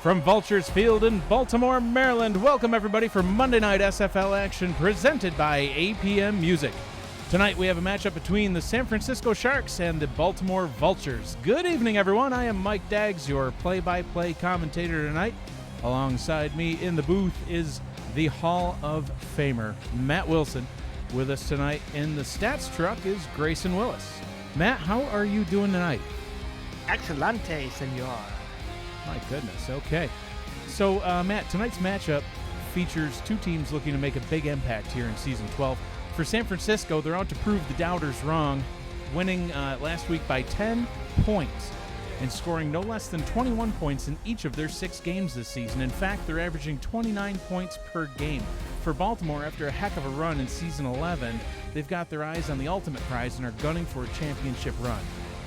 From Vultures Field in Baltimore, Maryland, welcome everybody for Monday Night SFL action presented by APM Music. Tonight we have a matchup between the San Francisco Sharks and the Baltimore Vultures. Good evening, everyone. I am Mike Daggs, your play-by-play commentator tonight. Alongside me in the booth is the Hall of Famer, Matt Wilson. With us tonight in the stats truck is Grayson Willis. Matt, how are you doing tonight? Excelente, senor. My goodness, okay. So, Matt, tonight's matchup features two teams looking to make a big impact here in Season 12. For San Francisco, they're out to prove the doubters wrong, winning last week by 10 points and scoring no less than 21 points in each of their 6 games this season. In fact, they're averaging 29 points per game. For Baltimore, after a heck of a run in Season 11, they've got their eyes on the ultimate prize and are gunning for a championship run.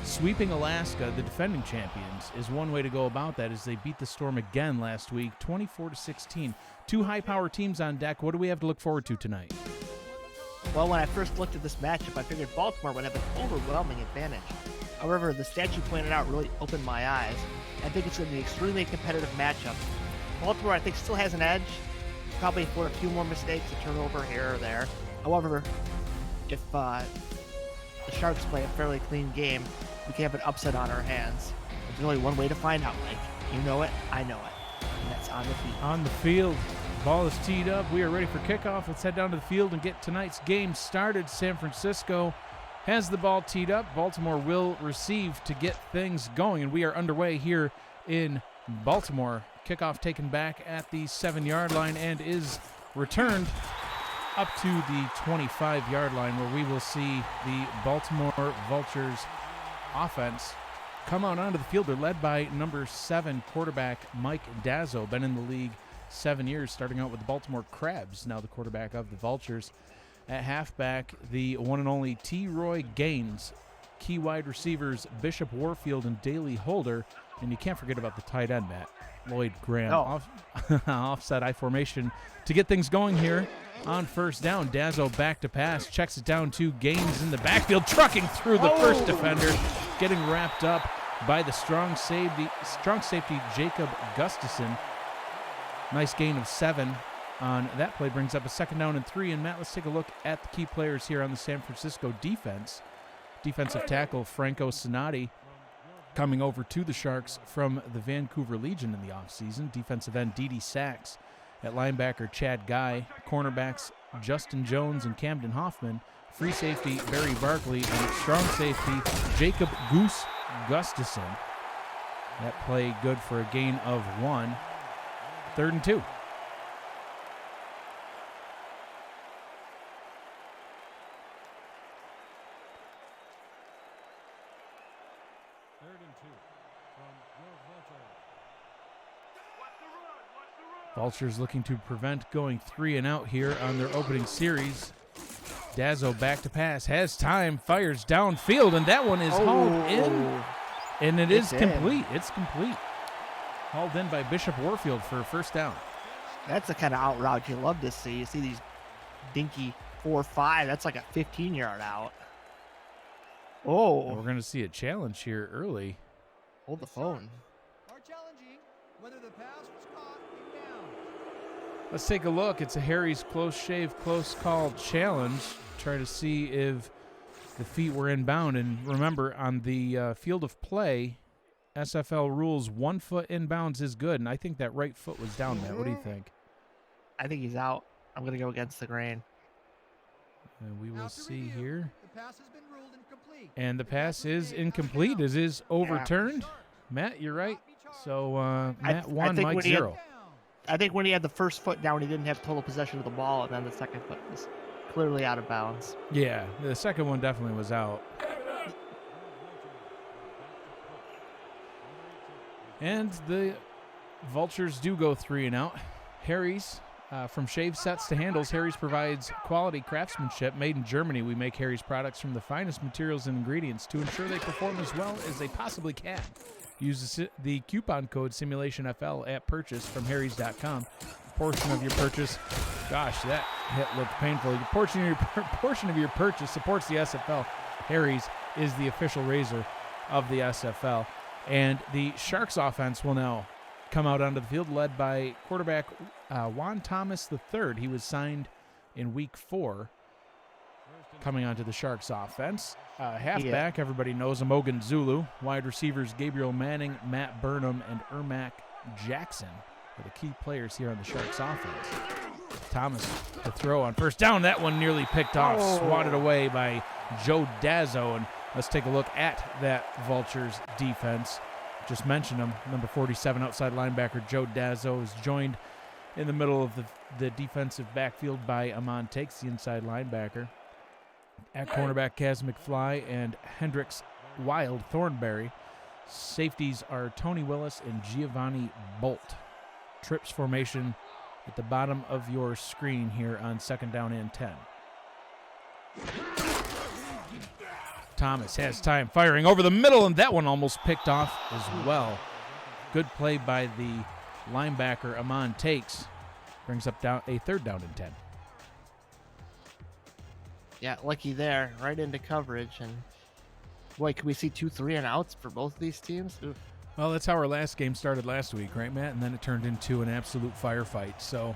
Sweeping Alaska, the defending champions, is one way to go about that as they beat the Storm again last week, 24-16. Two high-power teams on deck. What do we have to look forward to tonight? Well, when I first looked at this matchup, I figured Baltimore would have an overwhelming advantage. However, the stats you pointed out really opened my eyes. I think it's going to be an extremely competitive matchup. Baltimore, I think, still has an edge, probably for a few more mistakes, a turnover here or there. However, if the Sharks play a fairly clean game, we can have an upset on our hands. There's only one way to find out, Mike. You know it, I know it. And that's on the field. On the field. Ball is teed up. We are ready for kickoff. Let's head down to the field and get tonight's game started. San Francisco has the ball teed up. Baltimore will receive to get things going, and we are underway here in Baltimore. Kickoff taken back at the 7-yard line and is returned up to the 25-yard line, where we will see the Baltimore Vultures offense come out onto the field. They're led by number 7 quarterback Mike Dazzo, been in the league 7 years, starting out with the Baltimore Crabs, now the quarterback of the Vultures. At halfback, the one and only T. Roy Gaines, key wide receivers Bishop Warfield and Daley Holder, and you can't forget about the tight end, Matt, Lloyd Graham. Offset I formation to get things going here on first down. Dazzo back to pass, checks it down to Gaines in the backfield, trucking through the first defender, getting wrapped up by the strong safety Jacob Gustafson. Nice gain of 7 on that play, brings up a 2nd down and 3. And Matt, let's take a look at the key players here on the San Francisco defense. Defensive tackle Franco Sinati coming over to the Sharks from the Vancouver Legion in the offseason. Defensive end Dede Sachs. At linebacker, Chad Guy. Cornerbacks, Justin Jones and Camden Hoffman. Free safety, Barry Barkley. And strong safety, Jacob Goose Gustafson. That play good for a gain of 1. 3rd and 2. Vultures looking to prevent going 3 and out here on their opening series. Dazzo back to pass, has time, fires downfield, and that one is hauled in. And it's complete. It's complete. Hauled in by Bishop Warfield for a first down. That's the kind of out route you love to see. You see these dinky 4-5. That's like a 15-yard out. Oh. And we're going to see a challenge here early. Hold the phone. Whether the pass was caught in bounds. Let's take a look. It's a Harry's close shave, close call challenge. Try to see if the feet were inbound. And remember, on the field of play, SFL rules 1 foot inbounds is good. And I think that right foot was down, Matt. What do you think? I think he's out. I'm going to go against the grain. And we will see here. The pass has been ruled incomplete. And the pass is incomplete. It is overturned. Matt, you're right. So, Matt 1, Mike 0. I think when he had the first foot down, he didn't have total possession of the ball, and then the second foot was clearly out of bounds. Yeah, the second one definitely was out. And the Vultures do go 3 and out. Harry's, from shave sets to handles, Harry's provides quality craftsmanship made in Germany. We make Harry's products from the finest materials and ingredients to ensure they perform as well as they possibly can. Use the coupon code SimulationFL at purchase from Harrys.com. Portion of your purchase, gosh, that hit looked painful. Your portion of your purchase supports the SFL. Harry's is the official razor of the SFL. And the Sharks offense will now come out onto the field, led by quarterback Juan Thomas III. He was signed in Week 4, coming onto the Sharks offense. Halfback, everybody knows him, Ogun Zulu. Wide receivers, Gabriel Manning, Matt Burnham, and Ermac Jackson are the key players here on the Sharks offense. Thomas to throw on first down. That one nearly picked off, swatted away by Joe Dazzo. And let's take a look at that Vultures defense. Just mentioned him, number 47 outside linebacker Joe Dazzo is joined in the middle of the defensive backfield by Amon Takes, the inside linebacker. At cornerback, Kaz McFly and Hendricks Wild Thornberry. Safeties are Tony Willis and Giovanni Bolt. Trips formation at the bottom of your screen here on 2nd down and 10. Thomas has time, firing over the middle, and that one almost picked off as well. Good play by the linebacker Amon Takes. Brings up down a 3rd down and 10. Yeah, lucky there, right into coverage. And boy, can we see 2 3-and-outs for both of these teams? Oof. Well, that's how our last game started last week, right, Matt? And then it turned into an absolute firefight. So,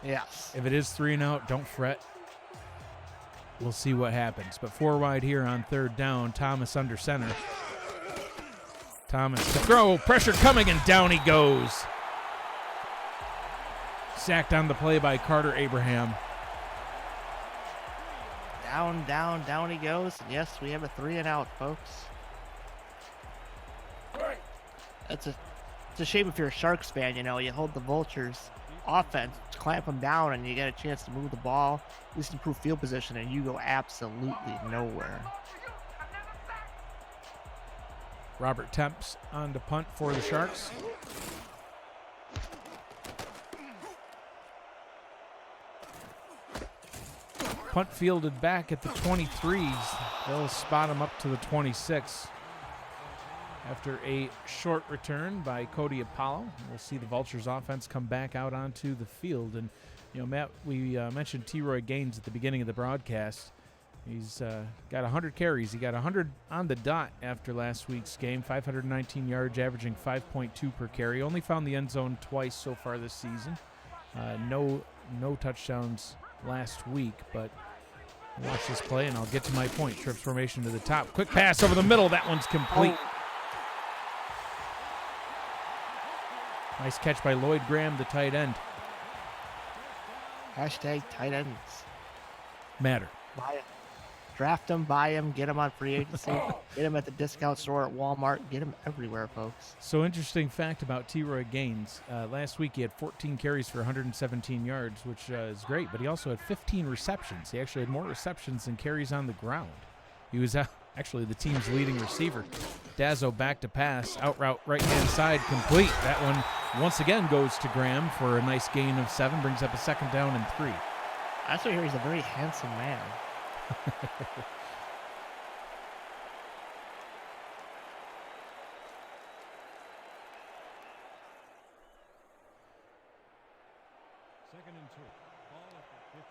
yes, if it is 3-and-out, don't fret. We'll see what happens. But 4 wide here on 3rd down. Thomas under center. Thomas to throw. Pressure coming, and down he goes. Sacked on the play by Carter Abraham. Down he goes. And yes, we have a 3-and-out, folks. It's a shame if you're a Sharks fan, you know, you hold the Vultures offense, clamp them down, and you get a chance to move the ball, at least improve field position, and you go absolutely nowhere. Robert Temps on to punt for the Sharks. Punt fielded back at the 23s. They'll spot him up to the 26. After a short return by Cody Apollo, we'll see the Vultures offense come back out onto the field. And, you know, Matt, we mentioned T-Roy Gaines at the beginning of the broadcast. He's got 100 carries. He got 100 on the dot after last week's game, 519 yards, averaging 5.2 per carry. Only found the end zone twice so far this season. No touchdowns last week, but watch this play, and I'll get to my point. Trips formation to the top. Quick pass over the middle. That one's complete. Nice catch by Lloyd Graham, the tight end. Hashtag tight ends. Matter. Buy it. Draft them, buy them, get them on free agency, get them at the discount store at Walmart, get them everywhere, folks. So interesting fact about T-Roy Gaines. Last week he had 14 carries for 117 yards, which is great, but he also had 15 receptions. He actually had more receptions than carries on the ground. He was actually the team's leading receiver. Dazzo back to pass, out route right-hand side, complete. That one once again goes to Graham for a nice gain of 7, brings up a 2nd down and 3. I also hear he's a very handsome man.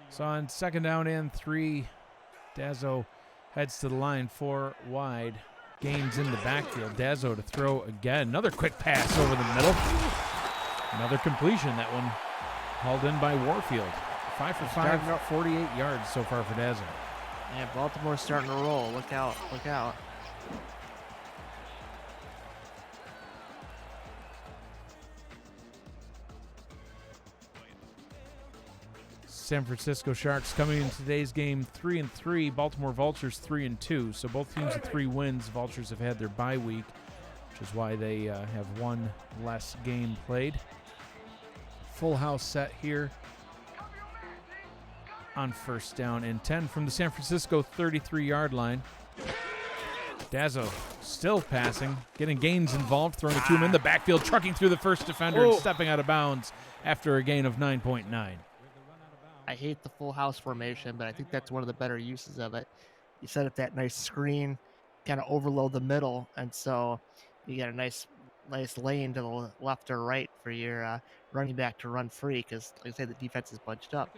So on 2nd down and 3, Dazzo heads to the line, 4 wide. Gaines in the backfield. Dazzo to throw again. Another quick pass over the middle. Another completion. That one hauled in by Warfield. 5 for 5, 48 yards so far for Dazzo. Yeah, Baltimore's starting to roll. Look out, look out. San Francisco Sharks coming in today's game 3-3. Baltimore Vultures 3-2. So both teams with 3 wins. Vultures have had their bye week, which is why they have 1 less game played. Full house set here on 1st down and 10 from the San Francisco 33-yard line. Dazzo still passing, getting Gaines involved, throwing it to him in the backfield, trucking through the first defender and stepping out of bounds after a gain of 9.9. I hate the full house formation, but I think that's one of the better uses of it. You set up that nice screen, kind of overload the middle, and so you get a nice lane to the left or right for your running back to run free, because, like I say, the defense is bunched up.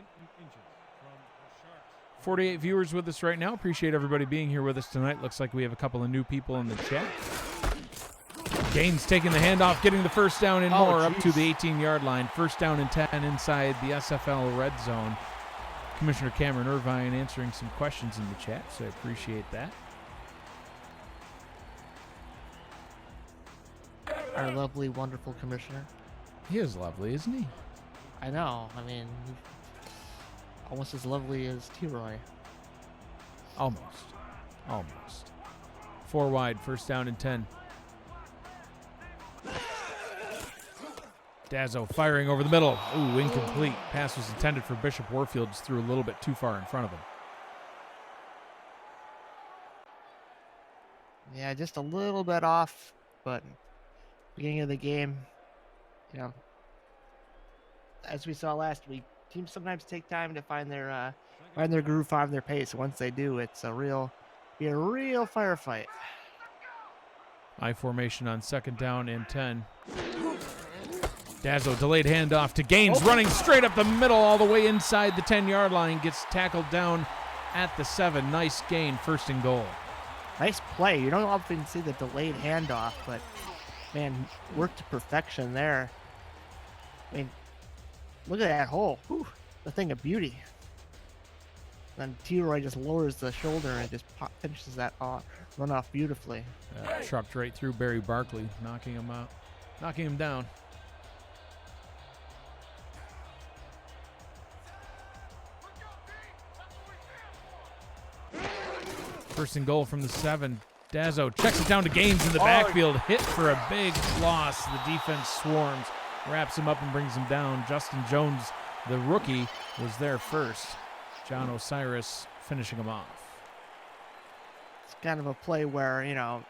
48 viewers with us right now. Appreciate everybody being here with us tonight. Looks like we have a couple of new people in the chat. Gaines taking the handoff, getting the first down and more up to jeez. the 18-yard line. First down and 10 inside the SFL red zone. Commissioner Cameron Irvine answering some questions in the chat, so I appreciate that. Our lovely, wonderful commissioner. He is lovely, isn't he? I know. I mean, almost as lovely as T-Roy. Almost. 4 wide, first down and 10. Dazzo firing over the middle. Ooh, incomplete. Pass was intended for Bishop Warfield, just threw a little bit too far in front of him. Yeah, just a little bit off, but beginning of the game, you know, as we saw last week, teams sometimes take time to find their groove, find their pace. Once they do, it's be a real firefight. I formation on second down and 10. Dazzo delayed handoff to Gaines, running straight up the middle all the way inside the 10-yard line. Gets tackled down at the 7. Nice gain, first and goal. Nice play. You don't often see the delayed handoff, but man, worked to perfection there. I mean, look at that hole. Whew, the thing of beauty. Then T-Roy just lowers the shoulder and just finishes that run off beautifully. Trucked right through Barry Barkley, knocking him down. First and goal from the 7. Dazzo checks it down to Gaines in the backfield. Hit for a big loss. The defense swarms, wraps him up and brings him down. Justin Jones, the rookie, was there first. John Osiris finishing him off. It's kind of a play where, you know,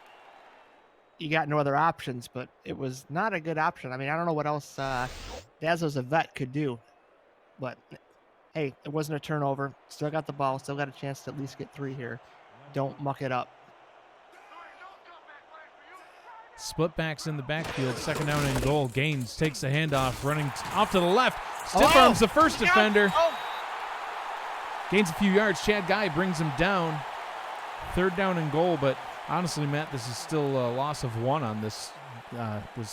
you got no other options, but it was not a good option. I mean, I don't know what else Dazzo's a vet could do, but hey, it wasn't a turnover. Still got the ball. Still got a chance to at least get 3 here. Don't muck it up. Split backs in the backfield, second down and goal. Gaines takes the handoff, running off to the left. Stiff arms the first defender. Gains a few yards. Chad Guy brings him down. Third down and goal, but honestly, Matt, this is still a loss of 1 on this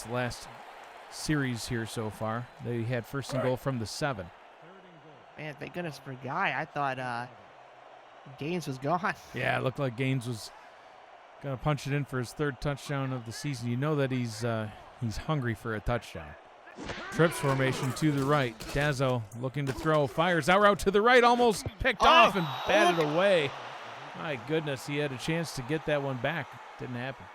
last series here so far. They had first and goal from the 7. Man, thank goodness for Guy. I thought Gaines was gone. Yeah, it looked like Gaines was going to punch it in for his 3rd touchdown of the season. You know that he's hungry for a touchdown. Trips formation to the right. Dazzo looking to throw, fires out route to the right, almost picked off and batted away. My goodness, he had a chance to get that one back. Didn't happen.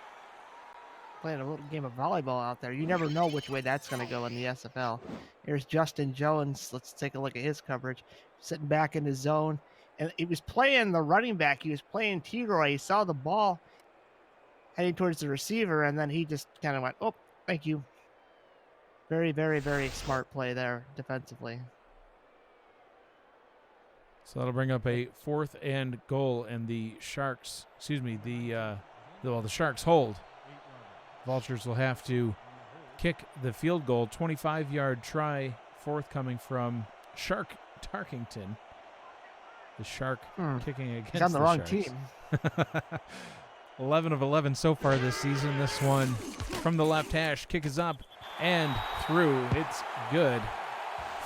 Playing a little game of volleyball out there. You never know which way that's going to go in the SFL. Here's Justin Jones. Let's take a look at his coverage. Sitting back in his zone. And he was playing the running back. He was playing T-Roy. He saw the ball heading towards the receiver, and then he just kind of went, oh, thank you. Very, very, very smart play there defensively. So that'll bring up a 4th and goal, and the Sharks, the Sharks hold. Vultures will have to kick the field goal. 25-yard try, forthcoming from Shark Tarkington. The Shark kicking against He's on the wrong Sharks. team. 11 of 11 so far this season. This one from the left hash. Kick is up and through. It's good.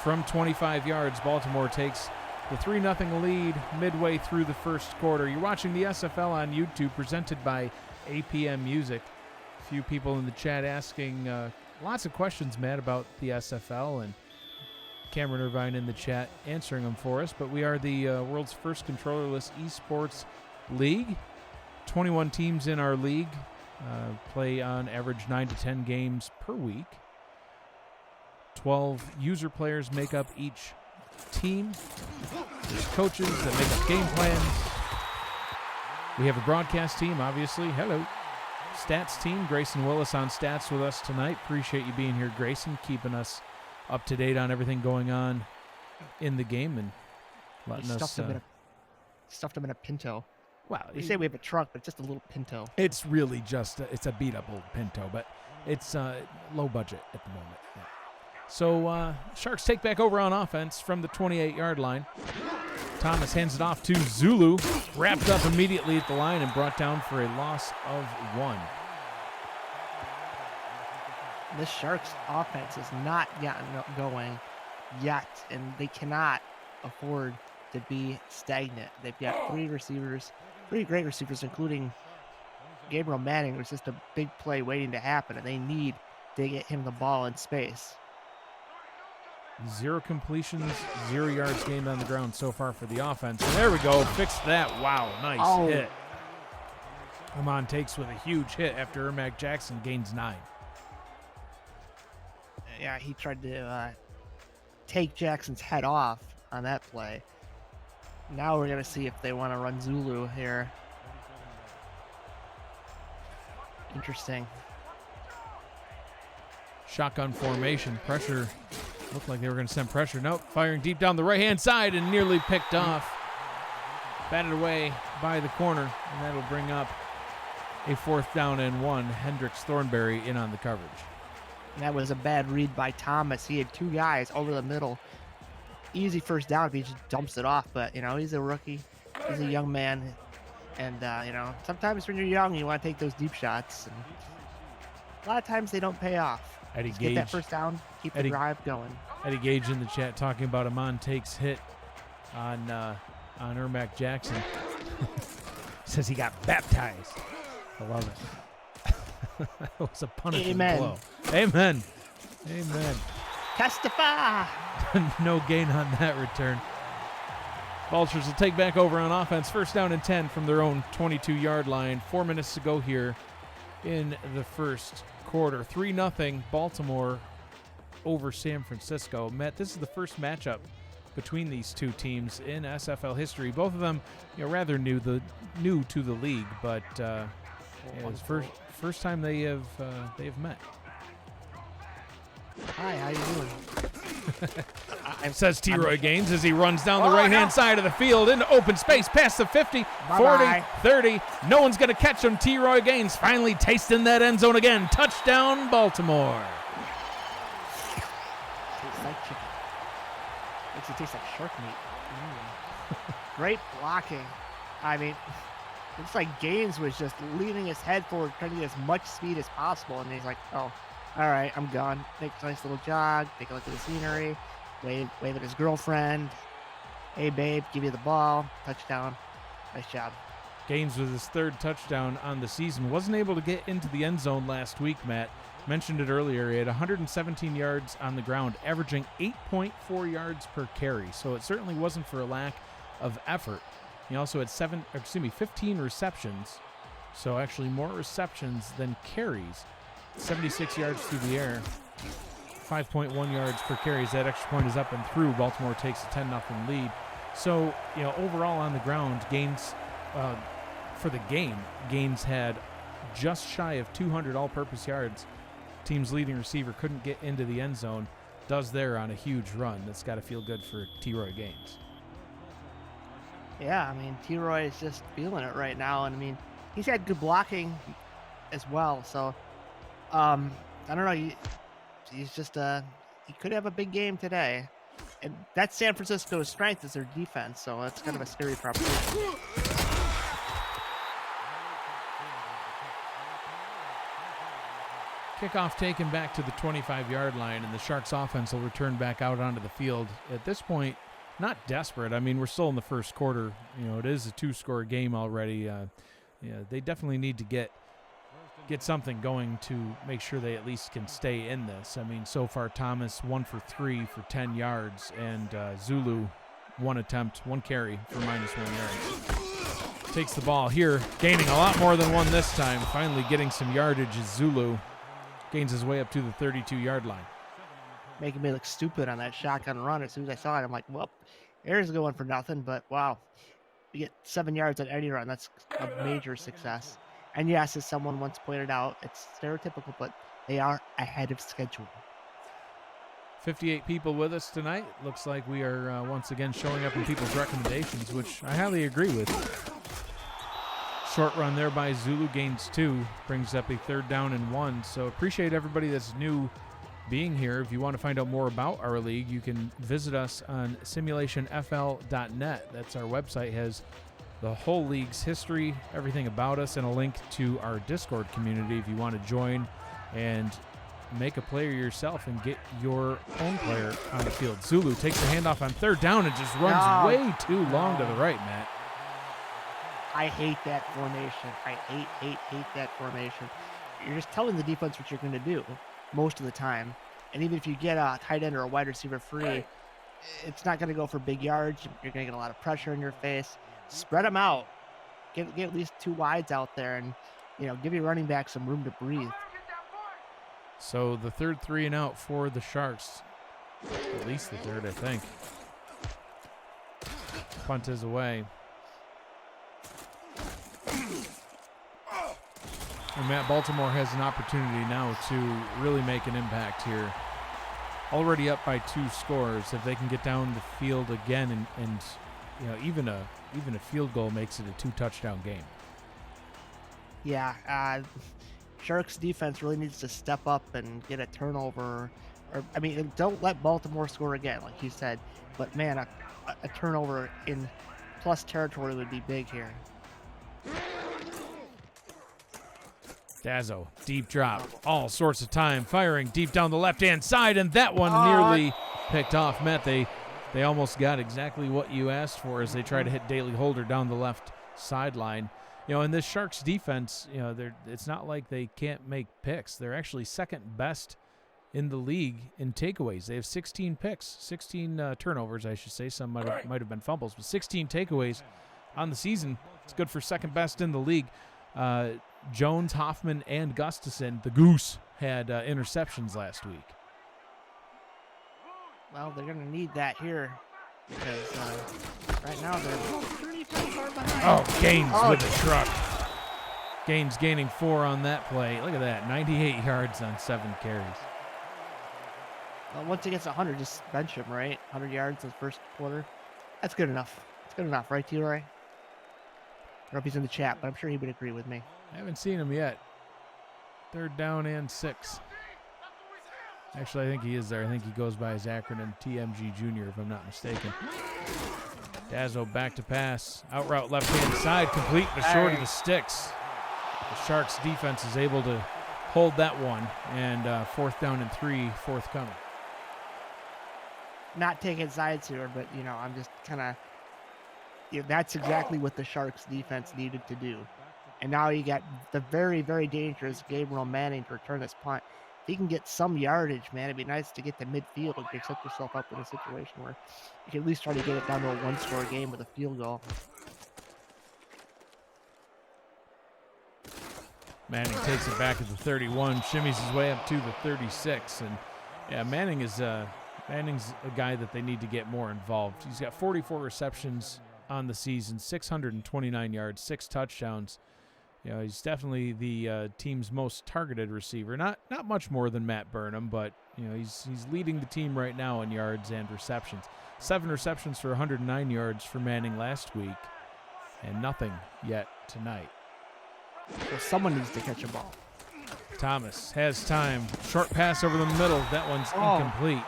From 25 yards, Baltimore takes the 3-0 lead midway through the first quarter. You're watching the SFL on YouTube, presented by APM Music. A few people in the chat asking lots of questions, Matt, about the SFL, and Cameron Irvine in the chat answering them for us. But we are the world's first controllerless esports league. 21 teams in our league play on average 9 to 10 games per week. 12 user players make up each team. There's coaches that make up game plans. We have a broadcast team, obviously. Hello. Stats team. Grayson Willis on stats with us tonight. Appreciate you being here, Grayson, keeping us up to date on everything going on in the game and letting us... Stuffed him in a Pinto. Wow. We say we have a truck, but just a little Pinto. It's really just, it's a beat-up old Pinto, but it's low budget at the moment. Yeah. So Sharks take back over on offense from the 28-yard line. Thomas hands it off to Zulu, wrapped up immediately at the line and brought down for a loss of 1. This Sharks offense has not gotten going yet, and they cannot afford to be stagnant. They've got three great receivers, including Gabriel Manning, who's just a big play waiting to happen, and they need to get him the ball in space. 0 completions, 0 yards gained on the ground so far for the offense. And there we go. Fixed that. Wow, nice hit. Amon takes with a huge hit after Ermac Jackson gains 9. Yeah, he tried to take Jackson's head off on that play. Now we're going to see if they want to run Zulu here. Interesting. Shotgun formation. Pressure. Looked like they were going to send pressure. Nope. Firing deep down the right-hand side and nearly picked off. Batted away by the corner, and that'll bring up a 4th down and 1. Hendricks Thornberry in on the coverage. That was a bad read by Thomas. He had 2 guys over the middle. Easy first down if he just dumps it off, but, he's a rookie. He's a young man. And, sometimes when you're young, you want to take those deep shots. And a lot of times they don't pay off. Eddie Just Gage. get that first down, keep the drive going. Eddie Gage in the chat talking about Amon takes hit on Ermac Jackson. Says he got baptized. I love it. That was a punishing blow. Amen. Amen. Testify. No gain on that return. Vultures will take back over on offense. 1st down and 10 from their own 22-yard line. 4 minutes to go here in the first quarter. 3-0 Baltimore over San Francisco. Matt, this is the first matchup between these two teams in SFL history. Both of them, rather new to the league, but it's first time they have met. Hi, how you doing? Says T-Roy Gaines as he runs down the right-hand side of the field into open space past the 50, 40, 30. No one's going to catch him. T-Roy Gaines finally tasting that end zone again. Touchdown, Baltimore. Tastes like chicken. Makes it taste like shark meat. Great blocking. I mean, it's like Gaines was just leaning his head forward, trying to get as much speed as possible, and he's like, oh, all right, I'm gone. Take a nice little jog, take a look at the scenery, wave at his girlfriend. Hey, babe, give you the ball. Touchdown. Nice job. Gaines with his 3rd touchdown on the season. Wasn't able to get into the end zone last week, Matt. Mentioned it earlier. He had 117 yards on the ground, averaging 8.4 yards per carry. So it certainly wasn't for a lack of effort. He also had 15 receptions. So actually more receptions than carries. 76 yards through the air, 5.1 yards per carry. As that extra point is up and through, Baltimore takes a 10-0 lead. So, overall on the ground, Gaines, for the game, Gaines had just shy of 200 all-purpose yards. Team's leading receiver couldn't get into the end zone. Does there on a huge run. That's got to feel good for T-Roy Gaines. Yeah, I mean, T-Roy is just feeling it right now. And, I mean, he's had good blocking as well. So, I don't know. He's just he could have a big game today, and that's San Francisco's strength is their defense. So it's kind of a scary proposition. Kickoff taken back to the 25-yard line, and the Sharks offense will return back out onto the field. At this point, not desperate. I mean, we're still in the first quarter. It is a 2-score game already. They definitely need to get something going to make sure they at least can stay in this. I mean, so far Thomas 1 for 3 for 10 yards, and Zulu 1 attempt, 1 carry for -1 yards. Takes the ball here, gaining a lot more than 1 this time. Finally getting some yardage as Zulu gains his way up to the 32-yard line. Making me look stupid on that shotgun run. As soon as I saw it, I'm like, well, there's going for nothing. But wow, you get 7 yards on any run. That's a major success. And yes, as someone once pointed out, it's stereotypical, but they are ahead of schedule. 58 people with us tonight. Looks like we are once again showing up in people's recommendations, which I highly agree with. Short run there by Zulu, gains 2, brings up a 3rd down and 1. So appreciate everybody that's new being here. If you want to find out more about our league, you can visit us on simulationfl.net. That's our website, has the whole league's history, everything about us, and a link to our Discord community if you want to join and make a play yourself and get your own player on the field. Zulu takes the handoff on third down and just runs way too long to the right, Matt. I hate that formation. I hate that formation. You're just telling the defense what you're going to do most of the time. And even if you get a tight end or a wide receiver free, it's not going to go for big yards. You're going to get a lot of pressure in your face. Spread them out. Get at least 2 wides out there and, give your running back some room to breathe. So the third 3 and out for the Sharks. At least the third, I think. Punt is away. And Matt, Baltimore has an opportunity now to really make an impact here. Already up by 2 scores. If they can get down the field again and even a field goal makes it a 2-touchdown game. Yeah, Sharks defense really needs to step up and get a turnover. Don't let Baltimore score again, like you said. But man, a turnover in plus territory would be big here. Dazzo, deep drop, all sorts of time, firing deep down the left-hand side, and that one nearly picked off. Matt, they almost got exactly what you asked for as they try to hit Daley Holder down the left sideline. In this Sharks defense, it's not like they can't make picks. They're actually second best in the league in takeaways. They have 16 picks, 16 turnovers, I should say. Some might have been fumbles, but 16 takeaways on the season. It's good for second best in the league. Jones, Hoffman, and Gustafson, the Goose, had interceptions last week. Well, they're going to need that here because right now they're pretty far behind. Oh, Gaines with a truck. Gaines gaining 4 on that play. Look at that, 98 yards on 7 carries. Well, once he gets 100, just bench him, right? 100 yards in the first quarter. That's good enough. It's good enough, right, T-Roy? I don't know if he's in the chat, but I'm sure he would agree with me. I haven't seen him yet. 3rd down and 6. Actually, I think he is there. I think he goes by his acronym TMG Jr., if I'm not mistaken. Dazzo back to pass. Out route left-hand side, complete but short of the sticks. The Sharks defense is able to hold that one, and 4th down and 3 forthcoming. Not taking sides here, but, I'm just kind of... that's exactly what the Sharks defense needed to do. And now you got the very, very dangerous Gabriel Manning to return this punt. If he can get some yardage, man, it'd be nice to get to midfield and set yourself up in a situation where you can at least try to get it down to a 1-score game with a field goal. Manning takes it back at the 31, shimmies his way up to the 36. And, yeah, Manning's a guy that they need to get more involved. He's got 44 receptions on the season, 629 yards, 6 touchdowns. He's definitely the team's most targeted receiver. Not much more than Matt Burnham, but he's leading the team right now in yards and receptions. 7 receptions for 109 yards for Manning last week, and nothing yet tonight. So someone needs to catch a ball. Thomas has time. Short pass over the middle. That one's incomplete.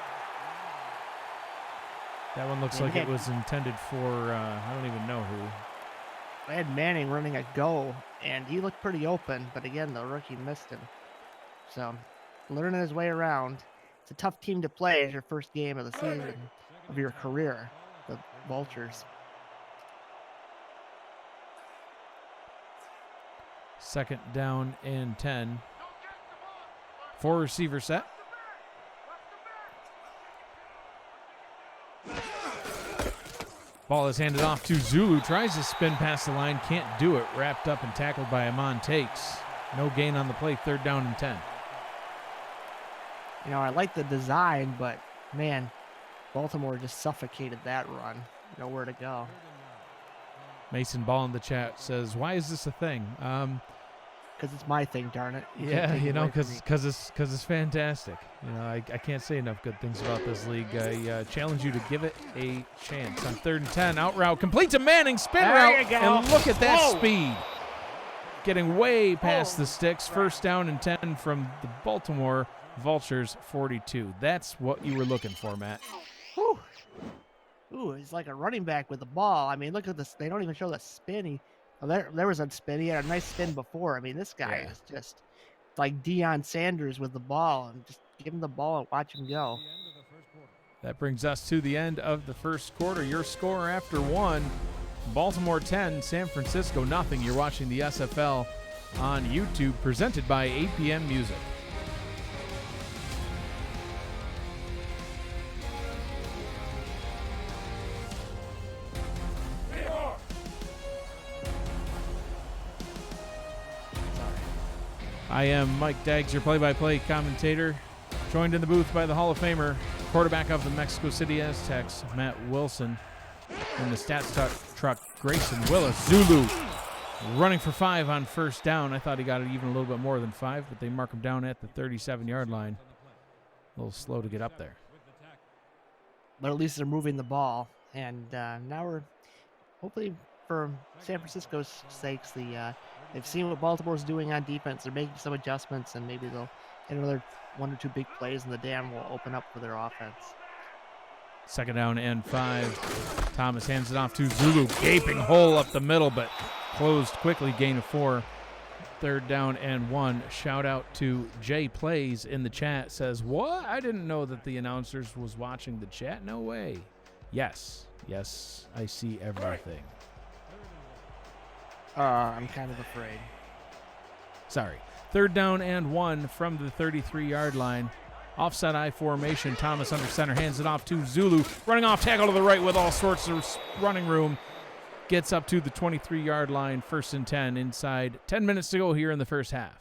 That one looks like it was intended for, I don't even know who. I had Manning running a go, and he looked pretty open, but again, the rookie missed him. So, learning his way around. It's a tough team to play as your first game of the season, of your career, the Vultures. 2nd down and 10. 4 receiver set. Ball is handed off to Zulu. Tries to spin past the line. Can't do it. Wrapped up and tackled by Amon Takes. No gain on the play. 3rd down and 10. I like the design, but, man, Baltimore just suffocated that run. Nowhere to go. Mason Ball in the chat says, why is this a thing? Because it's my thing, darn it. Yeah, because it's fantastic. I can't say enough good things about this league. I challenge you to give it a chance. On 3rd and 10, out route, complete to Manning, spin route, and look at that speed. Getting way past the sticks. 1st down and 10 from the Baltimore Vultures, 42. That's what you were looking for, Matt. Whew. Ooh, he's like a running back with the ball. Look at this. They don't even show the spin. There was a spin. He had a nice spin before. This guy is just like Deion Sanders with the ball and just give him the ball and watch him go. That brings us to the end of the first quarter. Your score after one, Baltimore 10, San Francisco nothing. You're watching the SFL on YouTube, presented by APM Music. I am Mike Daggs, your play-by-play commentator, joined in the booth by the Hall of Famer, quarterback of the Mexico City Aztecs, Matt Wilson, and the stats truck, Grayson Willis. Zulu running for 5 on first down. I thought he got it even a little bit more than 5, but they mark him down at the 37-yard line. A little slow to get up there. But at least they're moving the ball. And now we're, hopefully for San Francisco's sakes, they've seen what Baltimore's doing on defense. They're making some adjustments, and maybe they'll hit another 1 or 2 big plays, and the dam will open up for their offense. Second down and 5. Thomas hands it off to Zulu. Gaping hole up the middle, but closed quickly. Gain of 4. Third down and 1. Shout out to Jay Plays in the chat. Says, what? I didn't know that the announcers was watching the chat. No way. Yes, I see everything. I'm kind of afraid. Sorry. Third down and 1 from the 33-yard line. Offset I formation. Thomas under center, hands it off to Zulu. Running off tackle to the right with all sorts of running room. Gets up to the 23-yard line. 1st and 10 inside. 10 minutes to go here in the first half.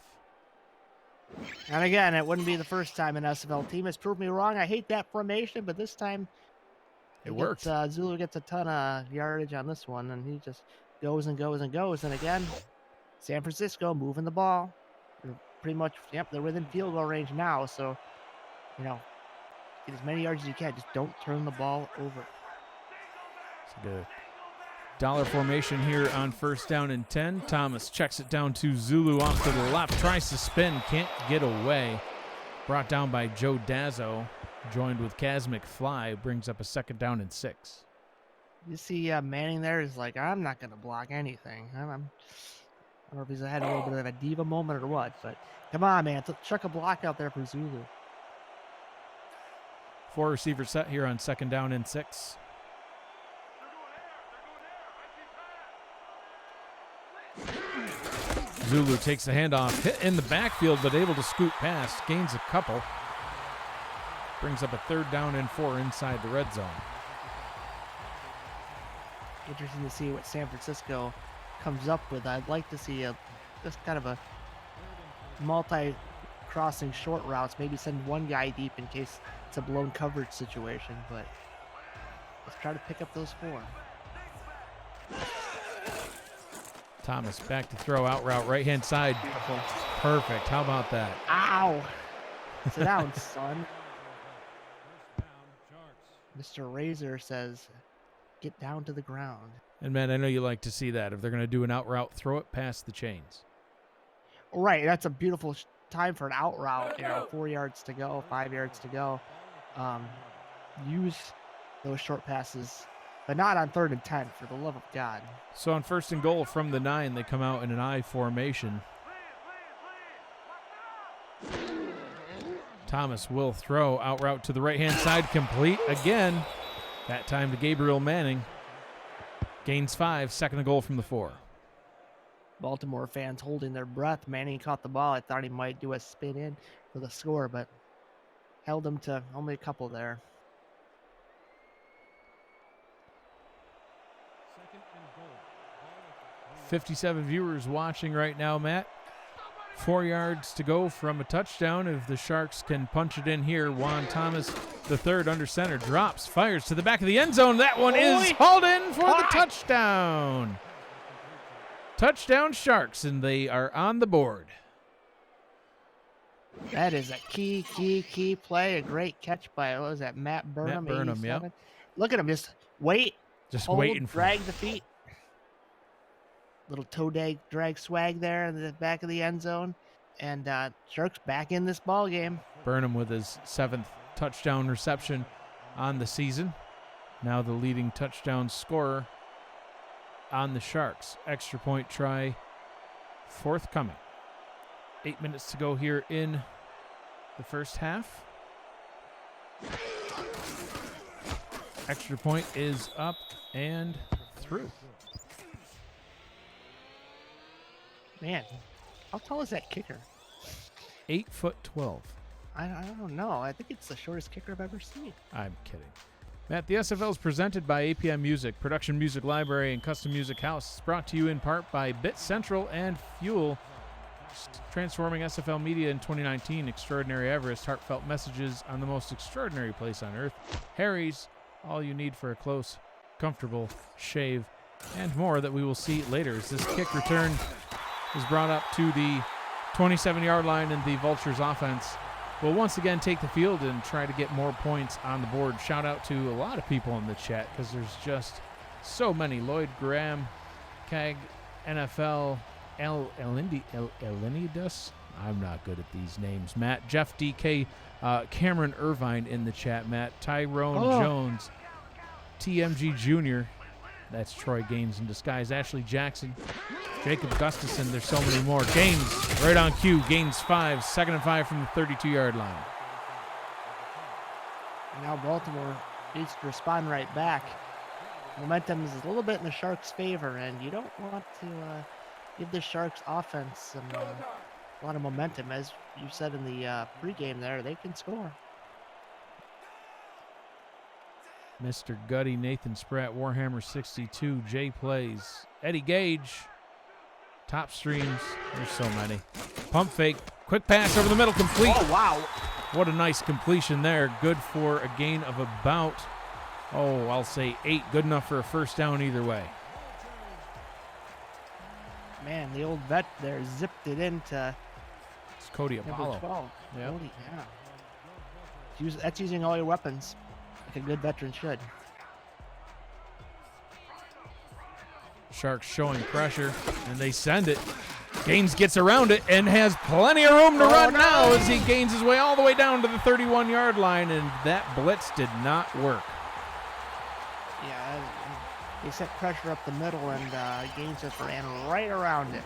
And again, it wouldn't be the first time an SFL team has proved me wrong. I hate that formation, but this time it works. Zulu gets a ton of yardage on this one, and he just goes and goes and goes. And again, San Francisco moving the ball. They're pretty much, they're within field goal range now. So, get as many yards as you can. Just don't turn the ball over. It's good. Dollar formation here on 1st down and 10. Thomas checks it down to Zulu off to the left. Tries to spin. Can't get away. Brought down by Joe Dazzo. Joined with Kaz McFly. Brings up a 2nd down and 6. You see Manning there is like, I'm not going to block anything. I don't know if he's had a little bit of a diva moment or what, but come on, man. Chuck a block out there for Zulu. 4 receiver set here on 2nd down and 6. Zulu takes the handoff, hit in the backfield, but able to scoot past. Gains a couple. Brings up a 3rd down and 4 inside the red zone. Interesting to see what San Francisco comes up with. I'd like to see just kind of a multi-crossing short routes. Maybe send one guy deep in case it's a blown coverage situation. But let's try to pick up those 4. Thomas back to throw, out route, right-hand side. Beautiful. Perfect. How about that? Ow! Sit down, son. Mr. Razor says, get down to the ground. And, man, I know you like to see that. If they're going to do an out route, throw it past the chains. Right. That's a beautiful time for an out route. 4 yards to go, 5 yards to go. Use those short passes, but not on 3rd and 10, for the love of God. So on 1st and goal from the 9, they come out in an I formation. Thomas will throw, out route to the right-hand side, complete again. That time to Gabriel Manning. Gains 5, 2nd and goal from the 4. Baltimore fans holding their breath. Manning caught the ball. I thought he might do a spin in for the score, but held him to only a couple there. 57 viewers watching right now, Matt. 4 yards to go from a touchdown. If the Sharks can punch it in here, Juan Thomas, the 3rd under center, drops, fires to the back of the end zone. That one is hauled in for the touchdown. Touchdown Sharks, and they are on the board. That is a key play. A great catch by, what was that, Matt Burnham? Matt Burnham, yeah. Look at him, just wait. Just hold, waiting for drag the feet. Little toe drag swag there in the back of the end zone. And Sharks back in this ball game. Burnham with his 7th touchdown reception on the season. Now the leading touchdown scorer on the Sharks. Extra point try forthcoming. 8 minutes to go here in the first half. Extra point is up and through. Man, how tall is that kicker? 8'12". I don't know. I think it's the shortest kicker I've ever seen. I'm kidding. Matt, the SFL is presented by APM Music, Production Music Library, and Custom Music House. It's brought to you in part by Bit Central and Fuel. Transforming SFL media in 2019. Extraordinary Everest, heartfelt messages on the most extraordinary place on earth. Harry's, all you need for a close, comfortable shave, and more that we will see later as this kick return is brought up to the 27-yard line, and the Vultures offense will once again take the field and try to get more points on the board. Shout out to a lot of people in the chat because there's just so many. Lloyd Graham, CAG, NFL, Elenidas. I'm not good at these names. Matt, Jeff DK, Cameron Irvine in the chat. Matt, Tyrone Jones, TMG Jr. That's Troy Gaines in disguise. Ashley Jackson, Jacob Gustafson. There's so many more. Gaines right on cue. Gaines 5, 2nd and 5 from the 32-yard line. Now Baltimore needs to respond right back. Momentum is a little bit in the Sharks' favor, and you don't want to give the Sharks offense a lot of momentum. As you said in the pregame there, they can score. Mr. Gutty, Nathan Spratt, Warhammer 62, Jay Plays, Eddie Gage, Top Streams. There's so many. Pump fake, quick pass over the middle, complete. Oh, wow. What a nice completion there. Good for a gain of about, I'll say 8. Good enough for a first down either way. Man, the old vet there zipped it into It's Cody number Apollo. 12. Yep. Cody, yeah. That's using all your weapons, like a good veteran should. Sharks showing pressure, and they send it. Gaines gets around it and has plenty of room to run now as he gains his way all the way down to the 31-yard line, and that blitz did not work. Yeah, they set pressure up the middle, and Gaines just ran right around it.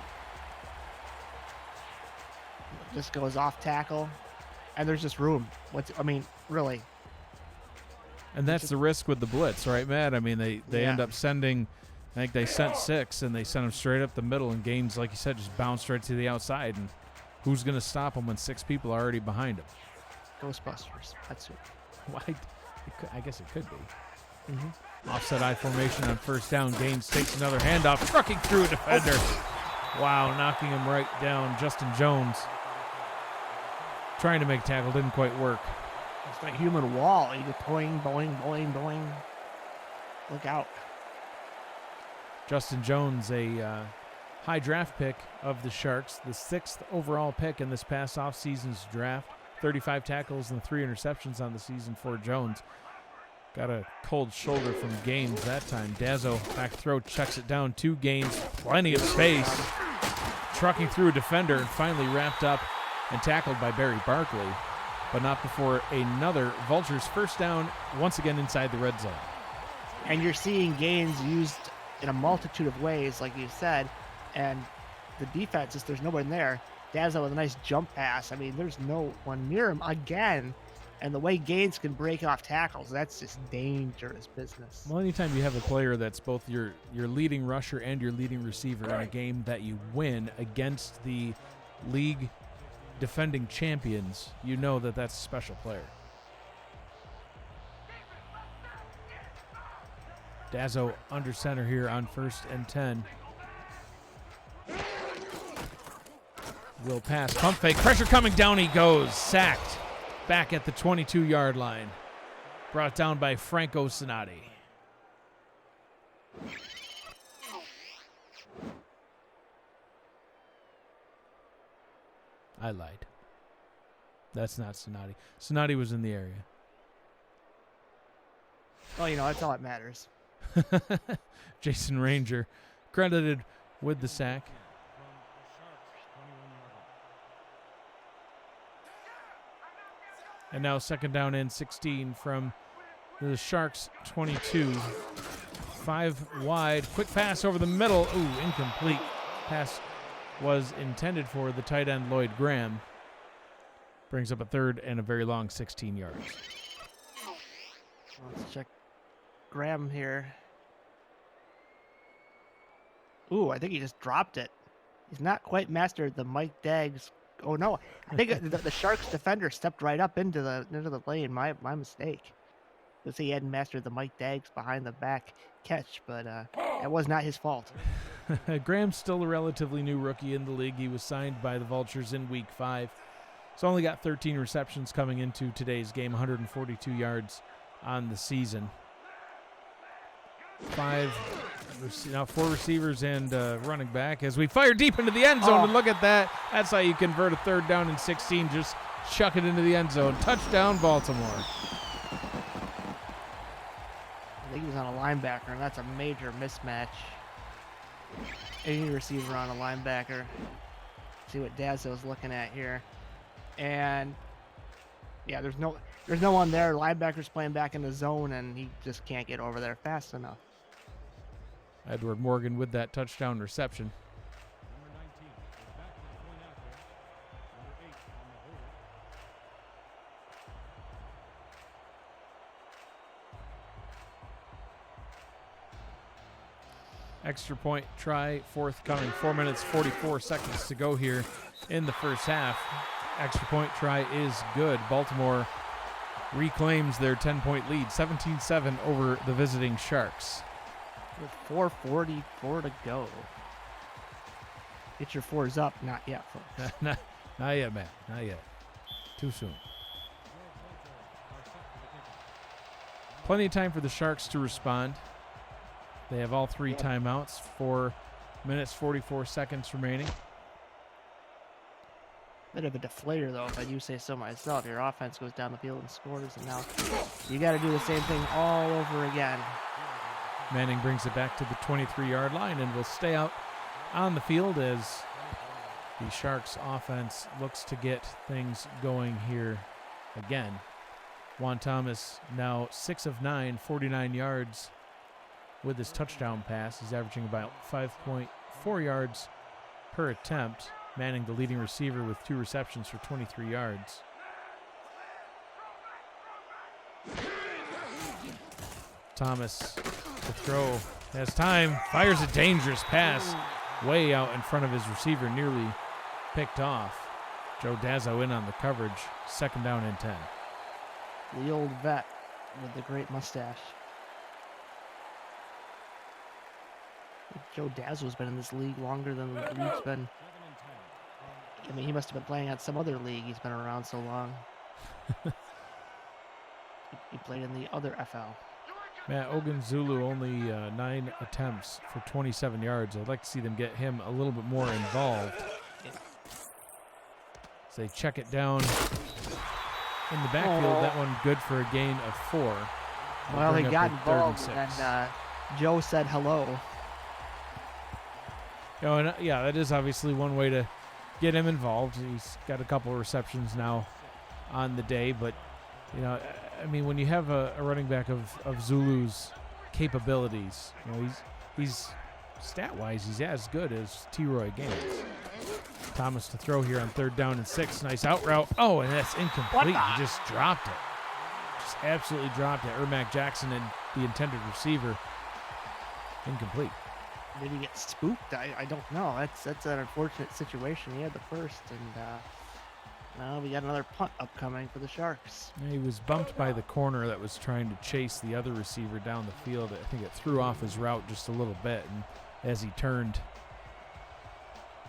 Just goes off tackle, and there's just room. Really. And that's the risk with the blitz, right, Matt? I mean, they end up sending, I think they sent 6, and they sent them straight up the middle, and Gaines, like you said, just bounced right to the outside. And who's going to stop him when 6 people are already behind him? Ghostbusters. That's it. Why? I guess it could be. Mm-hmm. Offset I formation on first down. Gaines takes another handoff, trucking through a defender. Wow, knocking him right down. Justin Jones trying to make tackle, didn't quite work. It's like a human wall. You get boing, boing, boing, boing. Look out. Justin Jones, a high draft pick of the Sharks, the 6th overall pick in this past offseason's draft. 35 tackles and 3 interceptions on the season for Jones. Got a cold shoulder from Gaines that time. Dazzo back throw, checks it down to Gaines. Plenty of space. Trucking through a defender and finally wrapped up and tackled by Barry Barkley, but not before another Vultures first down, once again inside the red zone. And you're seeing Gaines used in a multitude of ways, like you said, and the defense, is there's nobody there. Dazzo with a nice jump pass. I mean, there's no one near him again. And the way Gaines can break off tackles, that's just dangerous business. Well, anytime you have a player that's both your leading rusher and your leading receiver in a game that you win against the league defending champions, you know that that's a special player. Dazzo under center here on 1st and 10. Will pass, pump fake, pressure coming, down he goes, sacked. Back at the 22-yard line. Brought down by Franco Sinati. I lied. That's not Sinati. Sinati was in the area. Well, that's all that matters. Jason Ranger credited with the sack. And now 2nd down and 16 from the Sharks 22. 5 wide. Quick pass over the middle. Ooh, incomplete. Pass was intended for the tight end Lloyd Graham. Brings up a third and a very long 16 yards. Let's check Graham here. Ooh, I think he just dropped it. He's not quite mastered the Mike Daggs. Oh no, I think the Sharks defender stepped right up into the lane. My mistake. Because he hadn't mastered the Mike Daggs behind the back catch, but that was not his fault. Graham's still a relatively new rookie in the league. He was signed by the Vultures in Week 5. He's only got 13 receptions coming into today's game, 142 yards on the season. 4 receivers and running back as we fire deep into the end zone. And look at that. That's how you convert a 3rd down and 16. Just chuck it into the end zone. Touchdown, Baltimore. I think he was on a linebacker, and that's a major mismatch. Any receiver on a linebacker. See what Dazzo's looking at here. And yeah, there's no one there. Linebacker's playing back in the zone, and he just can't get over there fast enough. Edward Morgan with that touchdown reception. Number 19 is back to the point out there. Number 8 on the hold. Extra point try forthcoming. 4 minutes, 44 seconds to go here in the first half. Extra point try is good. Baltimore reclaims their 10-point lead, 17-7 over the visiting Sharks. With 4:44 to go. Get your 4s up. Not yet, folks. Not yet, Matt. Not yet. Too soon. Plenty of time for the Sharks to respond. They have all 3 timeouts. 4 minutes, 44 seconds remaining. Bit of a deflator, though, if I do say so myself. Your offense goes down the field and scores, and now you got to do the same thing all over again. Manning brings it back to the 23-yard line and will stay out on the field as the Sharks offense looks to get things going here again. Juan Thomas now 6 of 9, 49 yards with his touchdown pass. He's averaging about 5.4 yards per attempt. Manning, the leading receiver, with 2 receptions for 23 yards. Thomas to throw, has time, fires a dangerous pass way out in front of his receiver, nearly picked off. Joe Dazzo in on the coverage, 2nd down and 10. The old vet with the great mustache. Joe Dazzo's been in this league longer than the league's been. I mean, he must have been playing on some other league. He's been around so long. He played in the other FL. Matt Ogunzulu only 9 attempts for 27 yards. I'd like to see them get him a little bit more involved. So they check it down in the backfield. That one good for a gain of 4. Well, he got involved, and Joe said hello. Yeah, that is obviously one way to get him involved. He's got a couple of receptions now on the day, but I mean, when you have a running back of Zulu's capabilities, he's stat-wise, he's as good as T-Roy Gaines. Thomas to throw here on 3rd down and 6. Nice out route. Oh, and that's incomplete. He just dropped it. Just absolutely dropped it. Ermac Jackson and the intended receiver. Incomplete. Did he get spooked? I don't know. That's an unfortunate situation. He had the first, and now we got another punt upcoming for the Sharks. He was bumped by the corner that was trying to chase the other receiver down the field. I think it threw off his route just a little bit, and as he turned,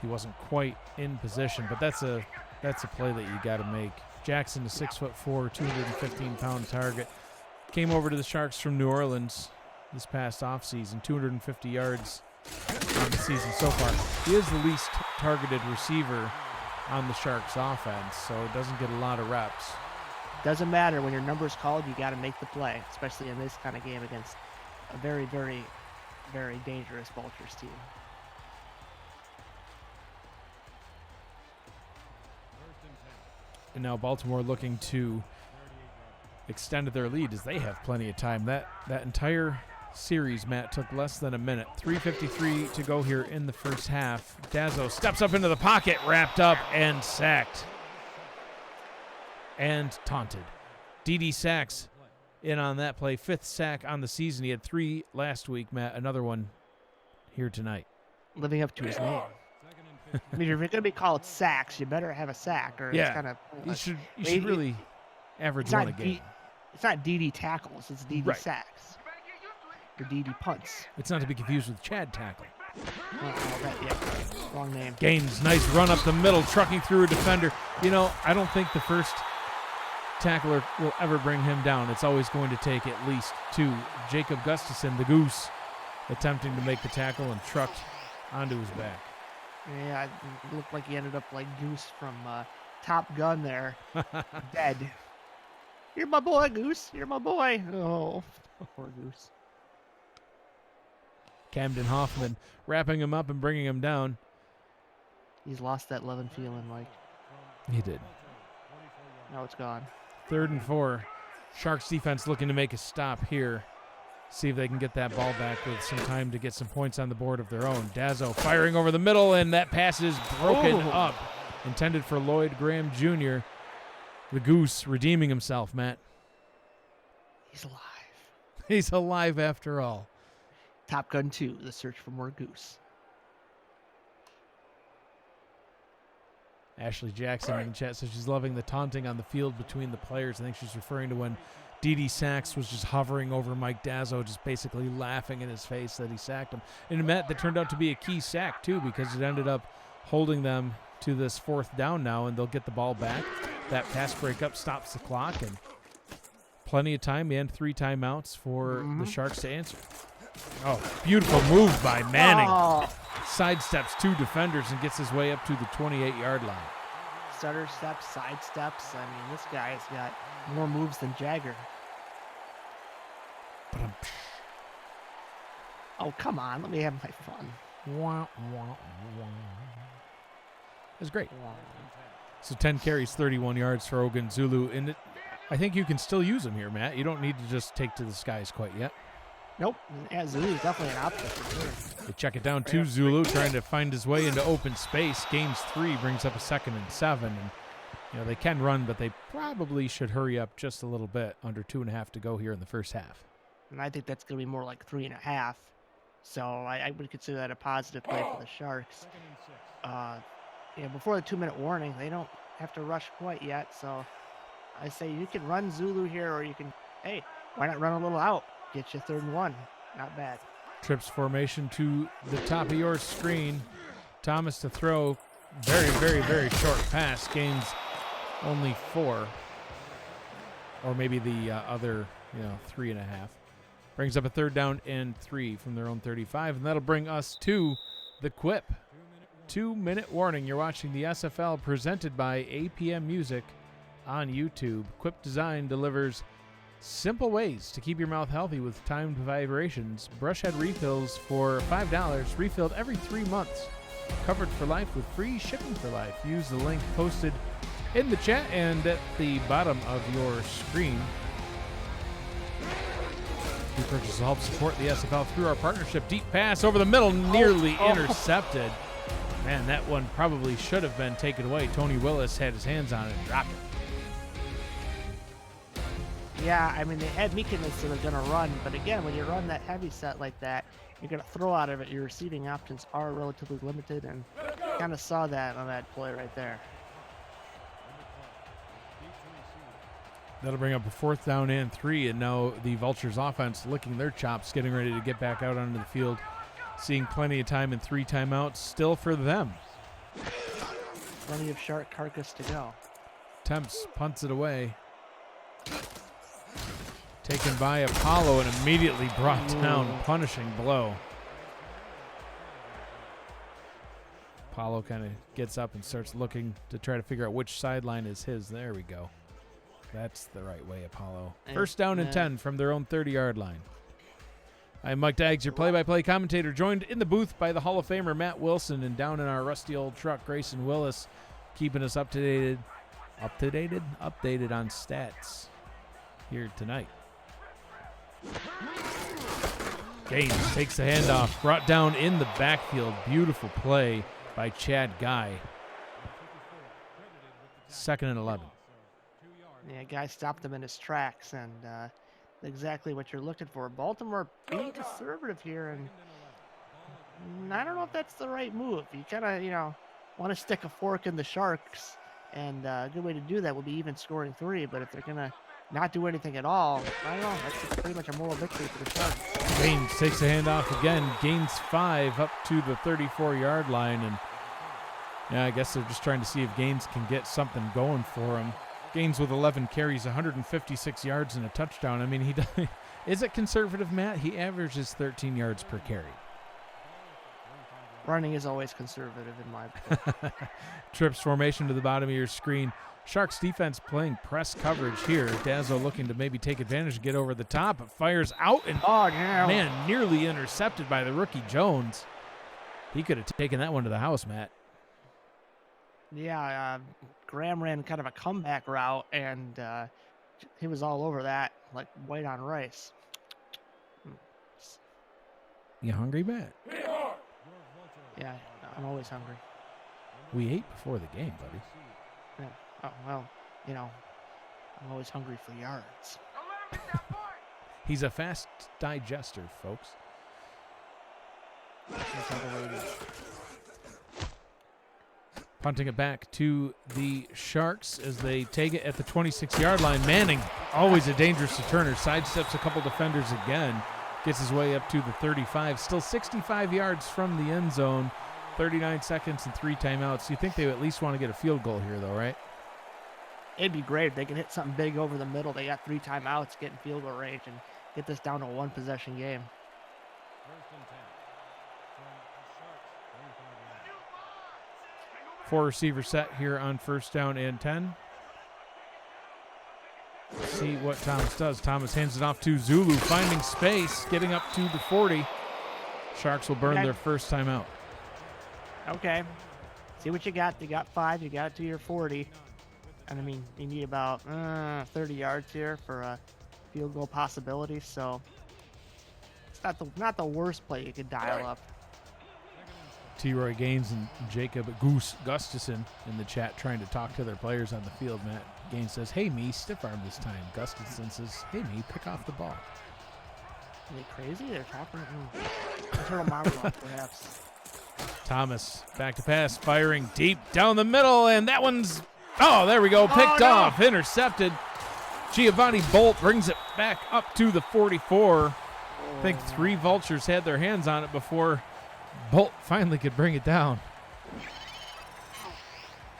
he wasn't quite in position. But that's a play that you got to make. Jackson, a 6'4", 215-pound target, came over to the Sharks from New Orleans this past offseason, 250 yards on the season so far. He is the least targeted receiver on the Sharks offense, so it doesn't get a lot of reps. Doesn't matter. When your number's called, you got to make the play, especially in this kind of game against a very, very, very dangerous Vultures team. And now Baltimore looking to extend their lead as they have plenty of time. That entire series, Matt, took less than a minute. 3:53 to go here in the first half. Dazzo steps up into the pocket, wrapped up and sacked. And taunted. D.D. Sacks in on that play. 5th sack on the season. He had 3 last week, Matt. Another one here tonight. Living up to his name. I mean, if you're going to be called sacks, you better have a sack, or it's kind of. You should really average one a game. It's not DD tackles, it's DD Right. sacks. Or DD punts. It's not to be confused with Chad tackle. Wrong name. Gaines, nice run up the middle, trucking through a defender. You know, I don't think the first tackler will ever bring him down. It's always going to take at least 2. Jacob Gustafson, the Goose, attempting to make the tackle and trucked onto his back. Yeah, it looked like he ended up like Goose from Top Gun there. Dead. You're my boy, Goose. You're my boy. Oh, poor Goose. Camden Hoffman wrapping him up and bringing him down. He's lost that love and feeling, like. He did. Now it's gone. 3rd and 4. Sharks defense looking to make a stop here. See if they can get that ball back with some time to get some points on the board of their own. Dazzo firing over the middle, and that pass is broken up. Intended for Lloyd Graham Jr. The Goose redeeming himself, Matt. He's alive. He's alive after all. Top Gun 2, The Search for More Goose. Ashley Jackson in the chat says she's loving the taunting on the field between the players. I think she's referring to when D.D. Sacks was just hovering over Mike Dazzo, just basically laughing in his face that he sacked him. And Matt, that turned out to be a key sack, too, because it ended up holding them to this 4th down now, and they'll get the ball back. That pass breakup stops the clock, and plenty of time and 3 timeouts for the Sharks to answer. Oh, beautiful move by Manning. Sidesteps 2 defenders and gets his way up to the 28-yard line. Stutter steps, side steps. I mean, this guy's got more moves than Jagger. Oh, come on. Let me have my fun. Wah, wah, wah. It was great. So 10 carries, 31 yards for Ogun Zulu. And I think you can still use him here, Matt. You don't need to just take to the skies quite yet. Nope. Yeah, Zulu's definitely an option for sure. They check it down to Zulu, trying to find his way into open space. Gains 3, brings up a 2nd and 7. And, you know, they can run, but they probably should hurry up just a little bit. Under 2.5 to go here in the first half. And I think that's going to be more like 3.5. So I would consider that a positive play for the Sharks. Before the 2-minute warning, they don't have to rush quite yet. So I say you can run Zulu here, or you can, hey, why not run a little out? Get you 3rd and 1. Not bad. Trips formation to the top of your screen. Thomas to throw. Very, very, very short pass. Gains only 4. Or maybe the other, 3.5. Brings up a 3rd down and 3 from their own 35. And that'll bring us to the Quip. 2-minute warning. You're watching the SFL presented by APM Music on YouTube. Quip Design delivers simple ways to keep your mouth healthy with timed vibrations. Brush head refills for $5, refilled every 3 months. Covered for life with free shipping for life. Use the link posted in the chat and at the bottom of your screen. Your purchase will help support the SFL through our partnership. Deep pass over the middle, nearly intercepted. Man, that one probably should have been taken away. Tony Willis had his hands on it and dropped it. Yeah, I mean, they had Meekness that they're going to run, but again, when you run that heavy set like that, you're going to throw out of it. Your receiving options are relatively limited, and kind of saw that on that play right there. That'll bring up a 4th down and 3, and now the Vultures offense licking their chops, getting ready to get back out onto the field, seeing plenty of time and 3 timeouts still for them. Plenty of Shark carcass to go. Temps punts it away. Taken by Apollo and immediately brought down. Punishing blow. Apollo kind of gets up and starts looking to try to figure out which sideline is his. There we go. That's the right way, Apollo. 1st down and 10 from their own 30-yard line. I'm Mike Daggs, your play-by-play commentator, joined in the booth by the Hall of Famer Matt Wilson, and down in our rusty old truck, Grayson Willis, keeping us updated on stats here tonight. Gaines takes the handoff, brought down in the backfield. Beautiful play by Chad Guy. 2nd and 11. Yeah, guy stopped him in his tracks, and exactly what you're looking for. Baltimore being conservative here, and I don't know if that's the right move. You kind of, want to stick a fork in the Sharks, and a good way to do that will be even scoring 3. But if they're going to not do anything at all, I don't know. That's pretty much a moral victory for the Sharks. Gaines takes the handoff again. Gains 5 up to the 34-yard line, and yeah, I guess they're just trying to see if Gaines can get something going for him. Gaines with 11 carries, 156 yards and a touchdown. I mean, he is it conservative, Matt? He averages 13 yards per carry. Running is always conservative in my book. Trips formation to the bottom of your screen. Sharks defense playing press coverage here. Dazzo looking to maybe take advantage and get over the top. It fires out, and man, nearly intercepted by the rookie Jones. He could have taken that one to the house, Matt. Yeah, Graham ran kind of a comeback route, and he was all over that, like white on rice. You hungry, Matt? Yeah, I'm always hungry. We ate before the game, buddy. Yeah. Oh, well, I'm always hungry for yards. He's a fast digester, folks. That's how the ladies. Punting it back to the Sharks as they take it at the 26-yard line. Manning, always a dangerous returner, sidesteps a couple defenders again, gets his way up to the 35. Still 65 yards from the end zone, 39 seconds and 3 timeouts. You think they at least want to get a field goal here, though, right? It'd be great if they could hit something big over the middle. They got 3 timeouts, get in field goal range, and get this down to a 1-possession game. 4-receiver set here on 1st down and 10. See what Thomas does. Thomas hands it off to Zulu, finding space, getting up to the 40. Sharks will burn their first timeout. Okay. See what you got. You got 5. You got it to your 40. And, I mean, you need about 30 yards here for a field goal possibility. So, it's not the worst play you could dial up. T-Roy Gaines and Jacob Goose Gustafson in the chat trying to talk to their players on the field. Matt Gaines says, "Hey, me, stiff arm this time." Gustafson says, "Hey, me, pick off the ball." Are they crazy? They're talking. Turtle monologue, perhaps. Thomas back to pass, firing deep down the middle, and that one's, there we go, picked off, intercepted. Giovanni Bolt brings it back up to the 44. I think 3 vultures had their hands on it before Bolt finally could bring it down.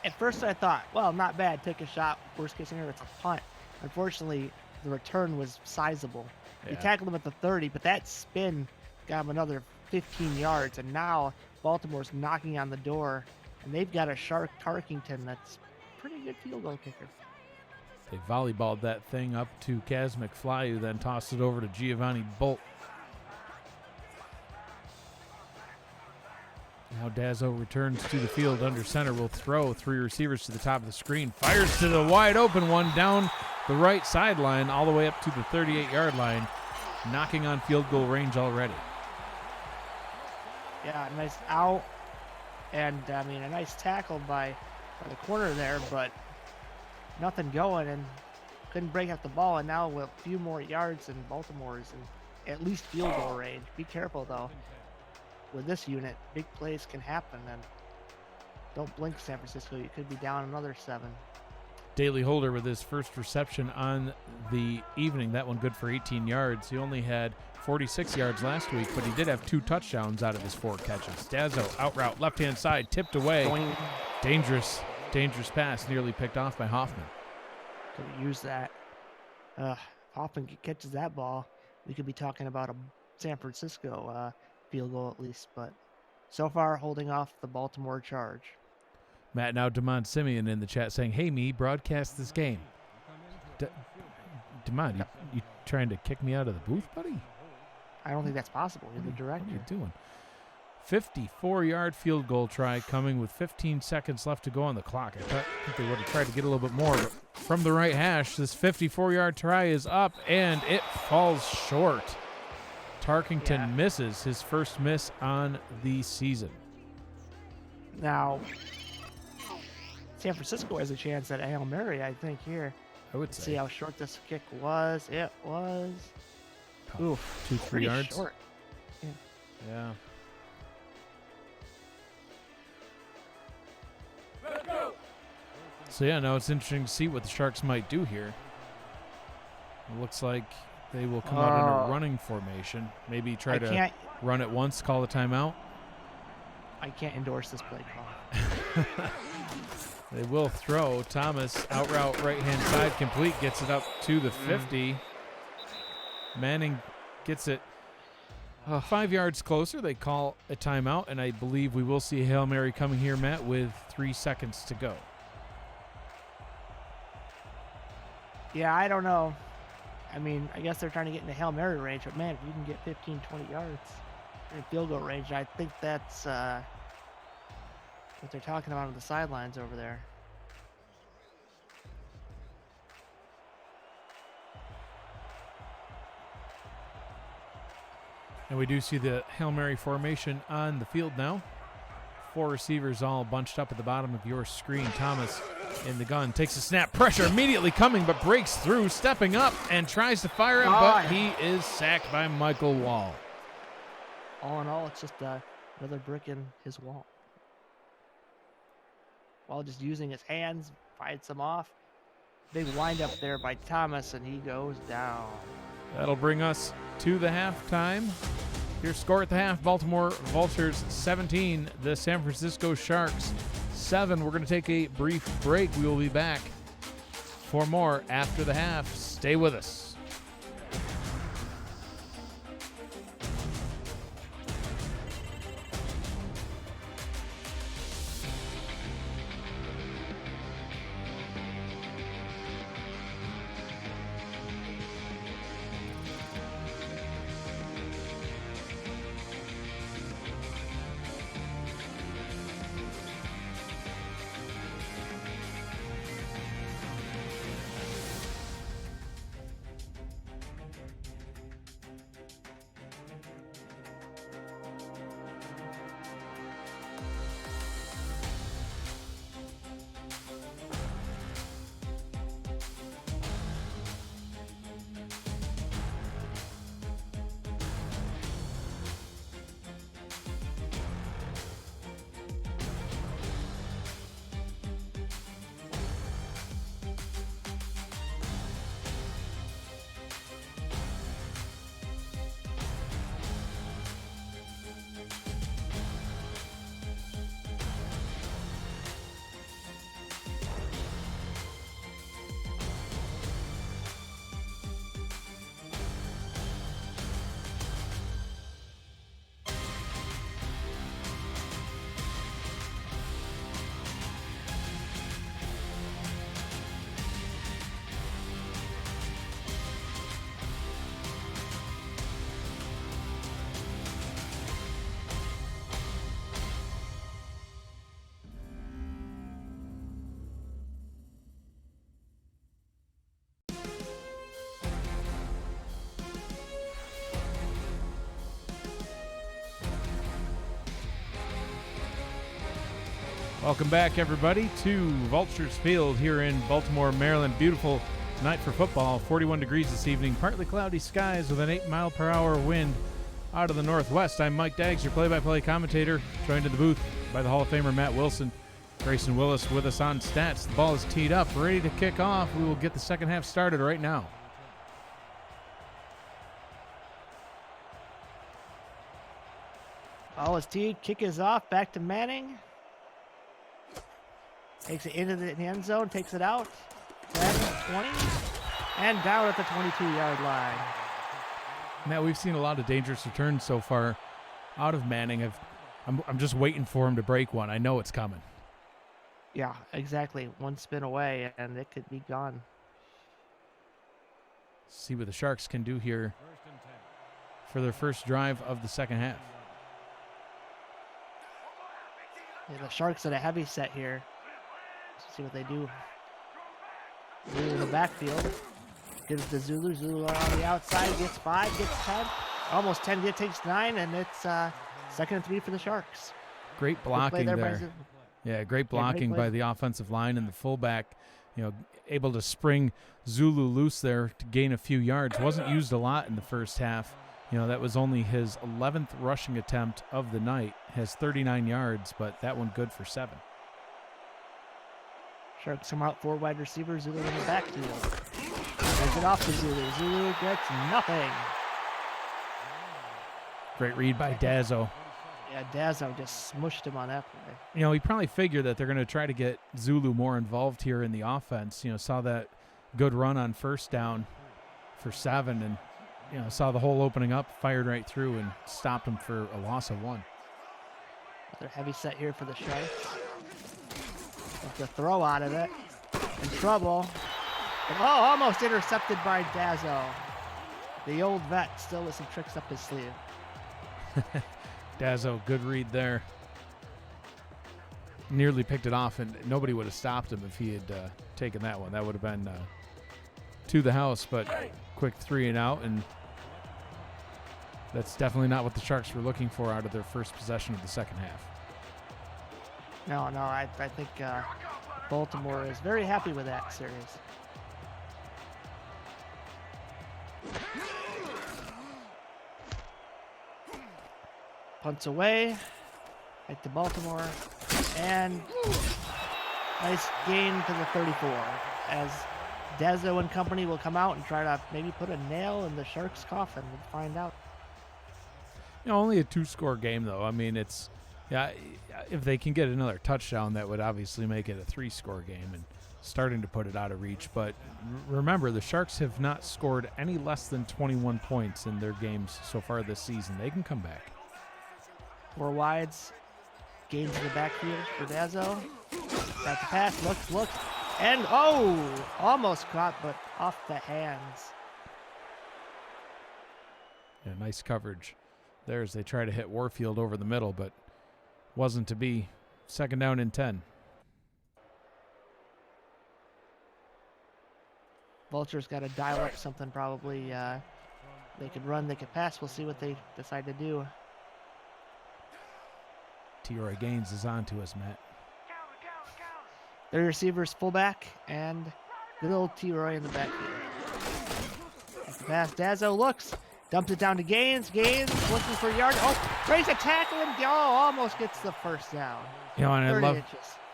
At first I thought, well, not bad, take a shot, worst case scenario, it's a punt. Unfortunately, the return was sizable. Yeah. You tackled him at the 30, but that spin got him another 15 yards, and now Baltimore's knocking on the door, and they've got a Shark Tarkington that's a pretty good field goal kicker. They volleyballed that thing up to Kaz McFly, who then tossed it over to Giovanni Bolt. Now Dazzo returns to the field under center. Will throw 3 receivers to the top of the screen. Fires to the wide open one down the right sideline all the way up to the 38-yard line. Knocking on field goal range already. Yeah, nice out. And, I mean, a nice tackle by the corner there, but nothing going, and couldn't break up the ball. And now with a few more yards, and Baltimore is in at least field goal range. Be careful, though. With this unit, big plays can happen, and don't blink, San Francisco. You could be down another 7. Daley Holder with his first reception on the evening. That one good for 18 yards. He only had 46 yards last week, but he did have 2 touchdowns out of his 4 catches. Dazzo out route, left-hand side, tipped away. Boing. Dangerous pass, nearly picked off by Hoffman. Could have used that. Hoffman catches that ball, we could be talking about a San Francisco field goal at least, but so far holding off the Baltimore charge. Matt, now Damon Simeon in the chat saying, "Hey, me, broadcast this game." Damon, you trying to kick me out of the booth, buddy? I don't think that's possible. You're the director. What are you doing? 54-yard field goal try coming with 15 seconds left to go on the clock. I think they would have tried to get a little bit more, but from the right hash, this 54-yard try is up, and it falls short. Tarkington misses his first miss on the season. Now, San Francisco has a chance at a Hail Mary, I think, here. I would Let's say. see how short this kick was. It was... Oof. 2-3 pretty yards. short. Yeah. So yeah, now it's interesting to see what the Sharks might do here. It looks like they will come out in a running formation. Maybe try to run it once, call the timeout. I can't endorse this play call. They will throw. Thomas, out route right-hand side, complete, gets it up to the 50. Manning gets it 5 yards closer. They call a timeout, and I believe we will see a Hail Mary coming here, Matt, with 3 seconds to go. Yeah, I don't know. I mean, I guess they're trying to get into Hail Mary range, but man, if you can get 15, 20 yards in field goal range, I think that's what they're talking about on the sidelines over there. And we do see the Hail Mary formation on the field now. 4 receivers all bunched up at the bottom of your screen. Thomas in the gun, takes a snap, pressure immediately coming, but breaks through, stepping up and tries to fire it, but he is sacked by Michael Wall. All in all, it's just another brick in his wall. Wall just using his hands, fights him off. Big wind up there by Thomas, and he goes down. That'll bring us to the halftime. Your score at the half, Baltimore Vultures 17, the San Francisco Sharks 7. We're going to take a brief break. We will be back for more after the half. Stay with us. Welcome back, everybody, to Vultures Field here in Baltimore, Maryland. Beautiful night for football. 41 degrees this evening. Partly cloudy skies with an 8-mile-per-hour wind out of the northwest. I'm Mike Daggs, your play-by-play commentator, joined in the booth by the Hall of Famer Matt Wilson. Grayson Willis with us on stats. The ball is teed up, ready to kick off. We will get the second half started right now. Ball is teed. Kick is off. Back to Manning. Takes it into the end zone. Takes it out. 10, 20. And down at the 22-yard line. Matt, we've seen a lot of dangerous returns so far out of Manning. I'm just waiting for him to break one. I know it's coming. Yeah, exactly. One spin away, and it could be gone. See what the Sharks can do here for their first drive of the second half. Yeah, the Sharks at a heavy set here. Let's see what they do. Zulu in the backfield. Gives it to Zulu. Zulu on the outside. Gets 5, gets 10. almost 10. It takes 9, and it's 2nd and 3 for the Sharks. Great Good play blocking by there. Zu- Yeah, great blocking play. by the offensive line and the fullback. Able to spring Zulu loose there to gain a few yards. Wasn't used a lot in the first half. That was only his 11th rushing attempt of the night. Has 39 yards, but that one good for 7. Sharks come out 4 wide receivers. Zulu in the backfield. Hands it off to Zulu. Zulu gets nothing. Great read by Dazzo. Yeah, Dazzo just smushed him on that play. He probably figured that they're going to try to get Zulu more involved here in the offense. Saw that good run on first down for 7 and, saw the hole opening up, fired right through and stopped him for a loss of 1. Another heavy set here for the Sharks. With the throw out of it. In trouble. Oh, almost intercepted by Dazzo. The old vet still with some tricks up his sleeve. Dazzo, good read there. Nearly picked it off, and nobody would have stopped him if he had taken that one. That would have been to the house, but quick 3 and out, and that's definitely not what the Sharks were looking for out of their first possession of the second half. No, I think Baltimore is very happy with that series. Punts away, right to Baltimore, and nice gain to the 34 as Dazzo and company will come out and try to maybe put a nail in the Sharks' coffin. We'll find out. Only a 2-score game, though. I mean, if they can get another touchdown, that would obviously make it a 3-score game and starting to put it out of reach. But remember, the Sharks have not scored any less than 21 points in their games so far this season. They can come back. 4 wides, gains in the backfield for Dazzo. Got the pass, looks, and almost caught, but off the hands. Yeah, nice coverage there as they try to hit Warfield over the middle, but wasn't to be. 2nd down and 10. Vulture's got to dial up something probably. They could run, they could pass. We'll see what they decide to do. T-Roy Gaines is on to us, Matt. Their receivers fullback and good old T-Roy in the backfield. At the pass, Dazzo looks, dumps it down to Gaines. Gaines looking for a yard. Breaks a tackle and almost gets the first down. And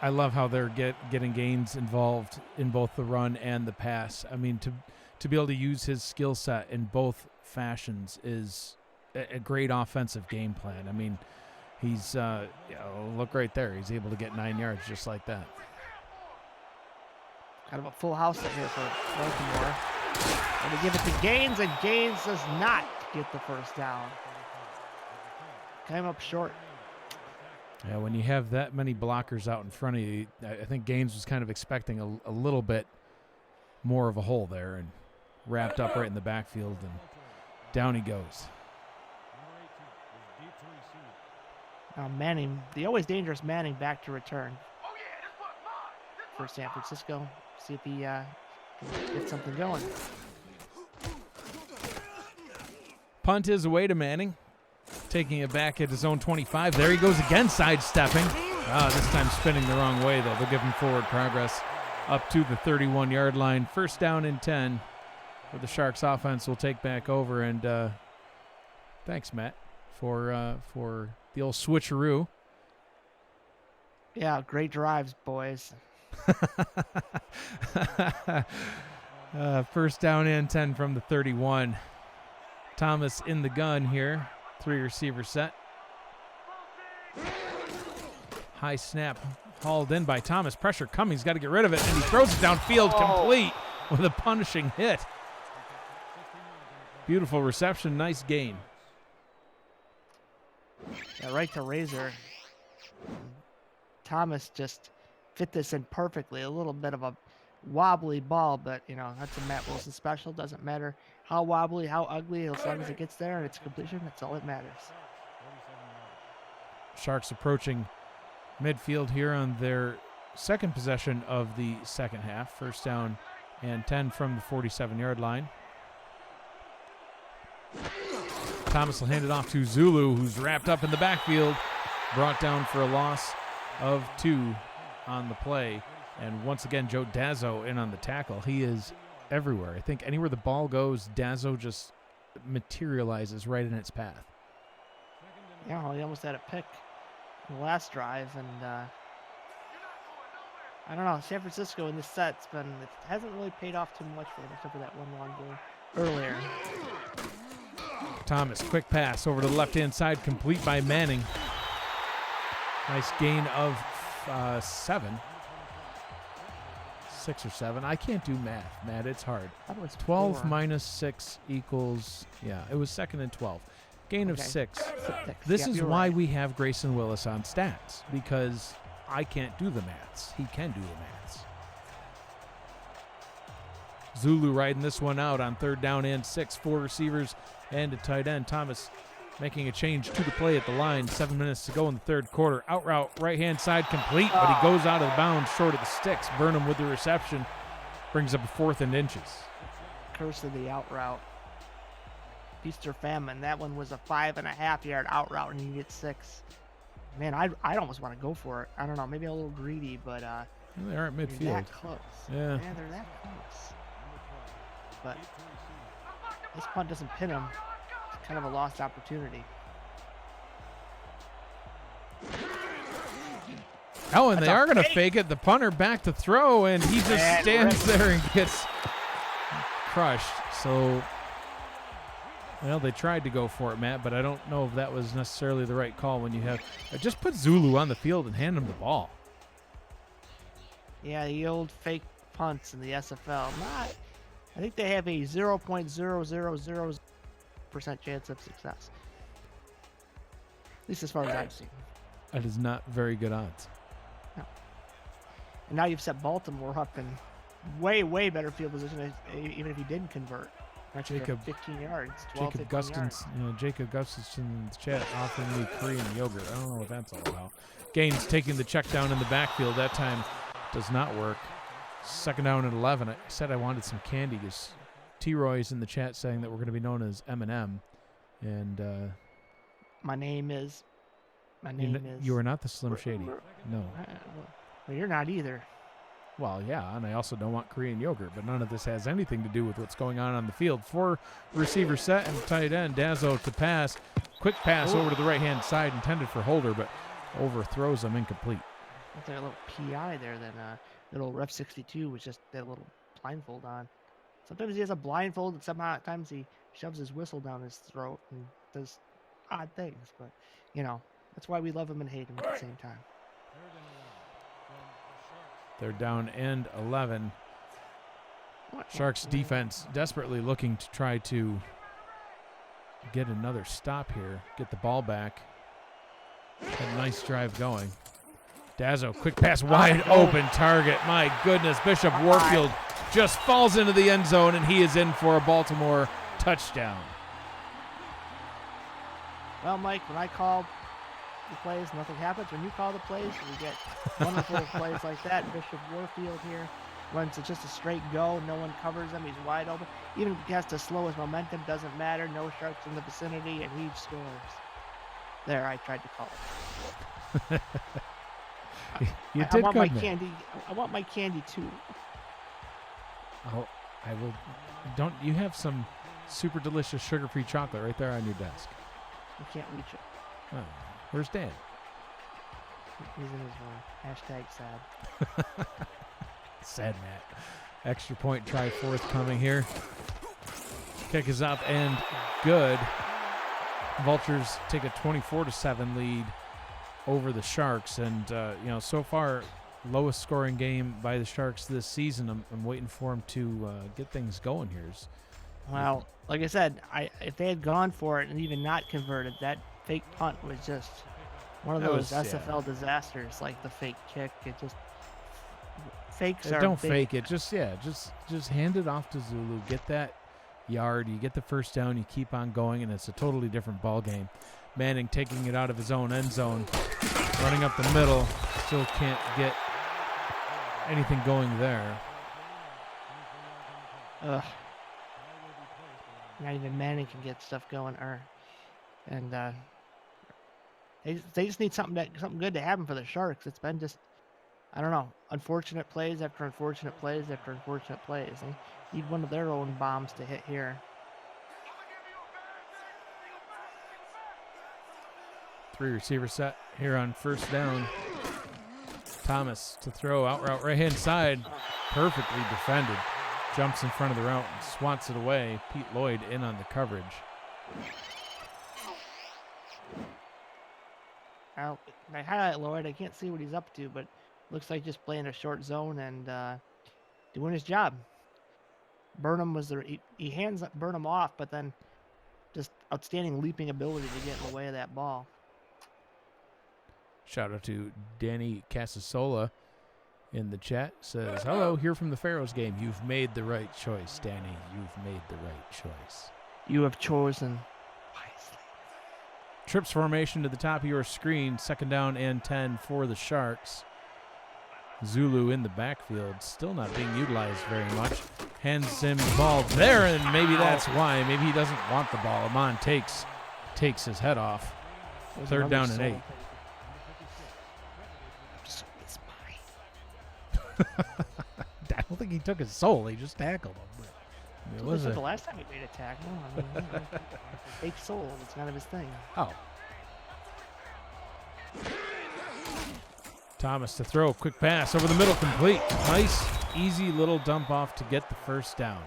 I love how they're getting Gaines involved in both the run and the pass. I mean, to be able to use his skill set in both fashions is a great offensive game plan. I mean, he's look right there. He's able to get 9 yards just like that. Kind of a full house here for Baltimore. And they give it to Gaines, and Gaines does not get the first down. Came up short. Yeah, when you have that many blockers out in front of you, I think Gaines was kind of expecting a little bit more of a hole there and wrapped up right in the backfield, and down he goes. Now Manning, the always dangerous Manning, back to return for San Francisco. See if he can get something going. Punt is away to Manning, taking it back at his own 25. There he goes again, sidestepping. This time spinning the wrong way, though. They'll give him forward progress up to the 31-yard line. 1st down and 10 for the Sharks offense will take back over. And thanks, Matt, for the old switcheroo. Yeah, great drives, boys. 1st down and 10 from the 31. Thomas in the gun here. 3-receiver set. High snap hauled in by Thomas. Pressure coming. He's got to get rid of it, and he throws it downfield complete with a punishing hit. Beautiful reception. Nice gain. Yeah, right to Razor. Thomas just fit this in perfectly. A little bit of a wobbly ball, but that's a Matt Wilson special. Doesn't matter how wobbly, how ugly, as long as it gets there and it's completion, that's all that matters. Sharks approaching midfield here on their second possession of the second half. 1st down and 10 from the 47-yard line. Thomas will hand it off to Zulu, who's wrapped up in the backfield, brought down for a loss of 2 on the play. And once again, Joe Dazzo in on the tackle. He is everywhere. I think anywhere the ball goes, Dazzo just materializes right in its path. Yeah, well, he almost had a pick in the last drive, and I don't know. San Francisco in this set's it hasn't really paid off too much for them, except for that one long game earlier. Thomas, quick pass over to the left-hand side, complete by Manning. Nice gain of 7. 6 or 7. I can't do math, Matt. It's hard. That was 12 4. minus 6 equals, yeah, it was 2nd and 12. Gain of 6. This Yeah, is you're why right. we have Grayson Willis on stats, because I can't do the maths. He can do the maths. Zulu riding this one out on 3rd down and 6. 4 receivers and a tight end. Thomas making a change to the play at the line. 7 minutes to go in the 3rd quarter. Out route, right-hand side complete, but he goes out of bounds short of the sticks. Burnham with the reception. Brings up a 4th and inches. Curse of the out route. Feast or famine. That one was a 5.5-yard out route, and you get 6. Man, I'd almost want to go for it. I don't know. Maybe a little greedy, but They are at they're midfield. that close. Yeah. Man, they're that close. But this punt doesn't pin him. It's kind of a lost opportunity. Oh, and That's they a are going to fake. fake it. The punter back to throw, and he just And stands rip. there and gets crushed. So, well, they tried to go for it, Matt, but I don't know if that was necessarily the right call when you have just put Zulu on the field and hand him the ball. Yeah, the old fake punts in the SFL. I think they have a 0.0000% chance of success. At least as far as I've seen. That is not very good odds. And now you've set Baltimore up in way, way better field position, even if he didn't convert. Actually, Jacob- 15 yards, 12, Jacob 15 yards. Gustins, Jacob Gustafson in the chat offering me Korean yogurt. I don't know what that's all about. Gaines taking the check down in the backfield. That time does not work. 2nd down and 11. I said I wanted some candy because T-Roy's in the chat saying that we're going to be known as M&M. And My name is. you are not the Slim Shady. No. Well, you're not either. Well, yeah, and I also don't want Korean yogurt, but none of this has anything to do with what's going on the field. 4 receiver set and tight end. Dazzo to pass. Quick pass over to the right-hand side intended for Holder, but overthrows him incomplete. That's like a little PI there than little Ref 62 was just that little blindfold on. Sometimes he has a blindfold, and sometimes he shoves his whistle down his throat and does odd things. But, that's why we love him and hate him at the same time. They're down and 11. What? Sharks defense desperately looking to try to get another stop here, get the ball back. A nice drive going. Dazzo, quick pass, wide open target. My goodness, Bishop Warfield just falls into the end zone, and he is in for a Baltimore touchdown. Well, Mike, when I call the plays, nothing happens. When you call the plays, we get wonderful plays like that. Bishop Warfield here runs just a straight go. No one covers him. He's wide open. Even if he has to slow his momentum, doesn't matter. No Sharks in the vicinity, and he scores. There, I tried to call it. You I did want good, my man. candy. I want my candy too. I will. Don't you have some super delicious sugar-free chocolate right there on your desk? You can't reach it. Oh, where's Dan? He's in his room. Hashtag sad. Sad Matt. Extra point try forthcoming here. Kick is up and good. Vultures take a 24-7 lead over the Sharks, and so far lowest scoring game by the Sharks this season. I'm waiting for them to get things going here. Well, like I said, if they had gone for it and even not converted, that fake punt was just one of That those was, SFL disasters, like the fake kick. It just fakes are Don't big. fake it. Just hand it off to Zulu. Get that yard. You get the first down. You keep on going, and it's a totally different ball game. Manning taking it out of his own end zone, running up the middle. Still can't get anything going there. Ugh. Not even Manning can get stuff going. Or And they just need something good to happen for the Sharks. It's been just, I don't know, unfortunate plays after unfortunate plays after unfortunate plays. They need one of their own bombs to hit here. 3 receiver set here on first down. Thomas to throw out route right-hand side. Perfectly defended. Jumps in front of the route and swats it away. Pete Lloyd in on the coverage. Now, I highlight Lloyd. I can't see what he's up to, but looks like just playing a short zone and doing his job. Burnham was there. He hands Burnham off, but then just outstanding leaping ability to get in the way of that ball. Shout out to Danny Casasola in the chat. Says, hello, here from the Pharaohs game. You've made the right choice, Danny. You've made the right choice. You have chosen wisely. Trips formation to the top of your screen. 2nd down and 10 for the Sharks. Zulu in the backfield. Still not being utilized very much. Hands him the ball there, and maybe that's why. Maybe he doesn't want the ball. Amon takes his head off. 3rd down and 8. I don't think he took his soul. He just tackled him. But it was the last time he made a tackle. I mean, fake soul. It's kind of his thing. Oh. Thomas to throw. Quick pass over the middle. Complete. Nice, easy little dump off to get the first down.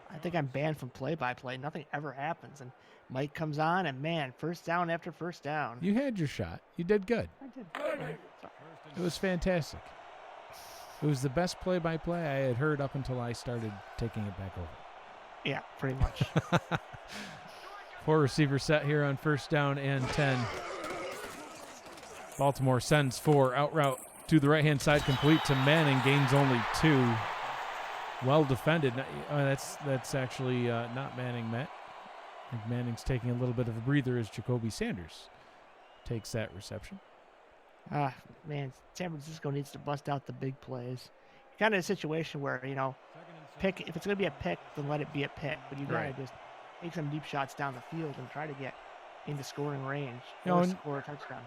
I think I'm banned from play-by-play. Nothing ever happens. And Mike comes on, and man, first down after first down. You had your shot. You did good. I did. It was fantastic. It was the best play-by-play I had heard up until I started taking it back over. Yeah, pretty much. 4 receiver set here on 1st down and 10. Baltimore sends 4 out route to the right-hand side, complete to Manning, gains only 2. Well defended. That's actually not Manning, Matt. I think Manning's taking a little bit of a breather as Jacoby Sanders takes that reception. Man, San Francisco needs to bust out the big plays. Kind of a situation where, pick. If it's going to be a pick, then let it be a pick. But you got to just take some deep shots down the field and try to get into scoring range or score a touchdown.